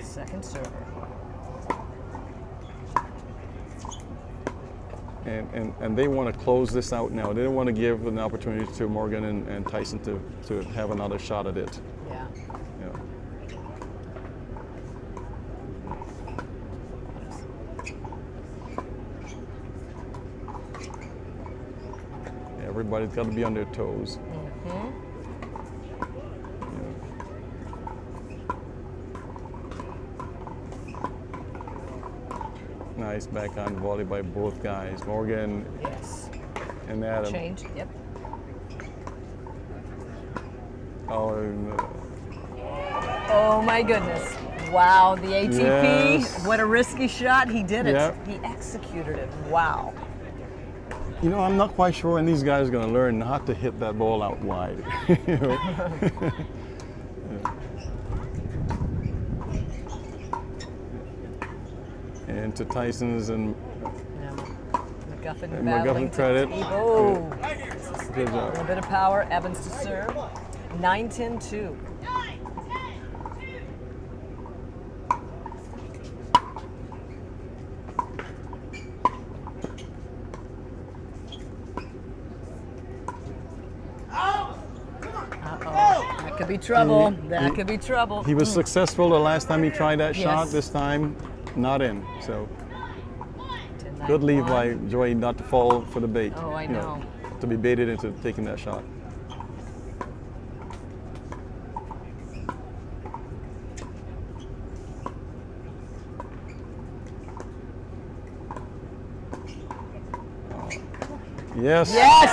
Second server. And they want to close this out now. They don't want to give an opportunity to Morgan and Tyson to have another shot at it. Yeah. Yeah. Everybody's got to be on their toes. Nice backhand volley by both guys, Morgan Yes. and Adam. Change. Yep. Oh my goodness. Wow, the ATP. Yes. What a risky shot. He did it. Yep. He executed it. Wow. I'm not quite sure when these guys are going to learn how to hit that ball out wide. And to Tyson's and Now, McGuffin And battling McGuffin credit. Oh, good a job. little bit of power. Evans to serve. 9-10-2. That could be trouble. That could be trouble. He was successful the last time he tried that shot. Yes. This time, not in. So 10-9-1. good lead by Joey not to fall for the bait. Oh, I you know. To be baited into taking that shot. Yes. Yes.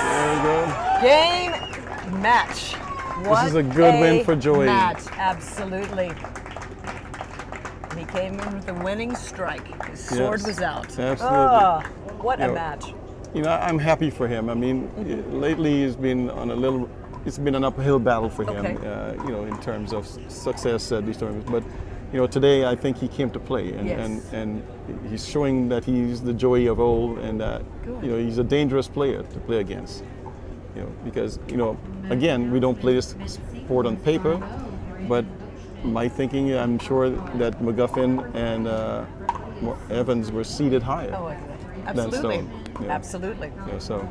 There we go. Game match. What is a good win for Joey. Match, absolutely. He came in with the winning strike. His sword Yes, was out. absolutely. Oh, what a You know, match. You know, I'm happy for him. I mean, lately he's been on a little. It's been an uphill battle for him. Okay. You know, in terms of success at these tournaments. But you know, today I think he came to play, and Yes. and he's showing that he's the Joey of old, and that Good. you know he's a dangerous player to play against. You know, because you know, again, we don't play this sport on paper, but my thinking, I'm sure that McGuffin and Evans were seated higher Oh, than absolutely. Stone. Yeah. Absolutely. Yeah, so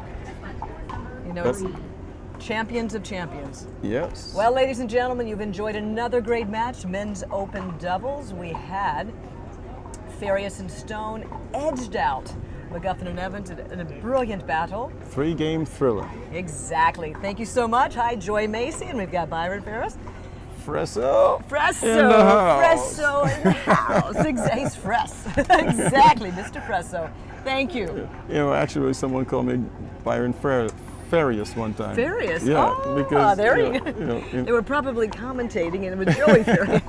You know, That's- it's champions of champions. yes. Well, ladies and gentlemen, you've enjoyed another great match, men's open doubles. We had Farias and Stone edged out McGuffin and Evans in a brilliant battle. 3-game thriller. Exactly. Thank you so much. Hi, Joy Macy, and we've got Byron Ferris. Fresso. Fresso, In the house. Fresso in the house. He's Fress. Exactly, Mr. Fresso. Thank you. You know, actually, someone called me Byron Farias one time. Farias? Yeah, Oh, because there you you know, go. you know, in- They were probably commentating and it was Joey Farias.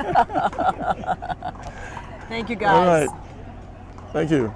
Thank you, guys. all right. Thank you.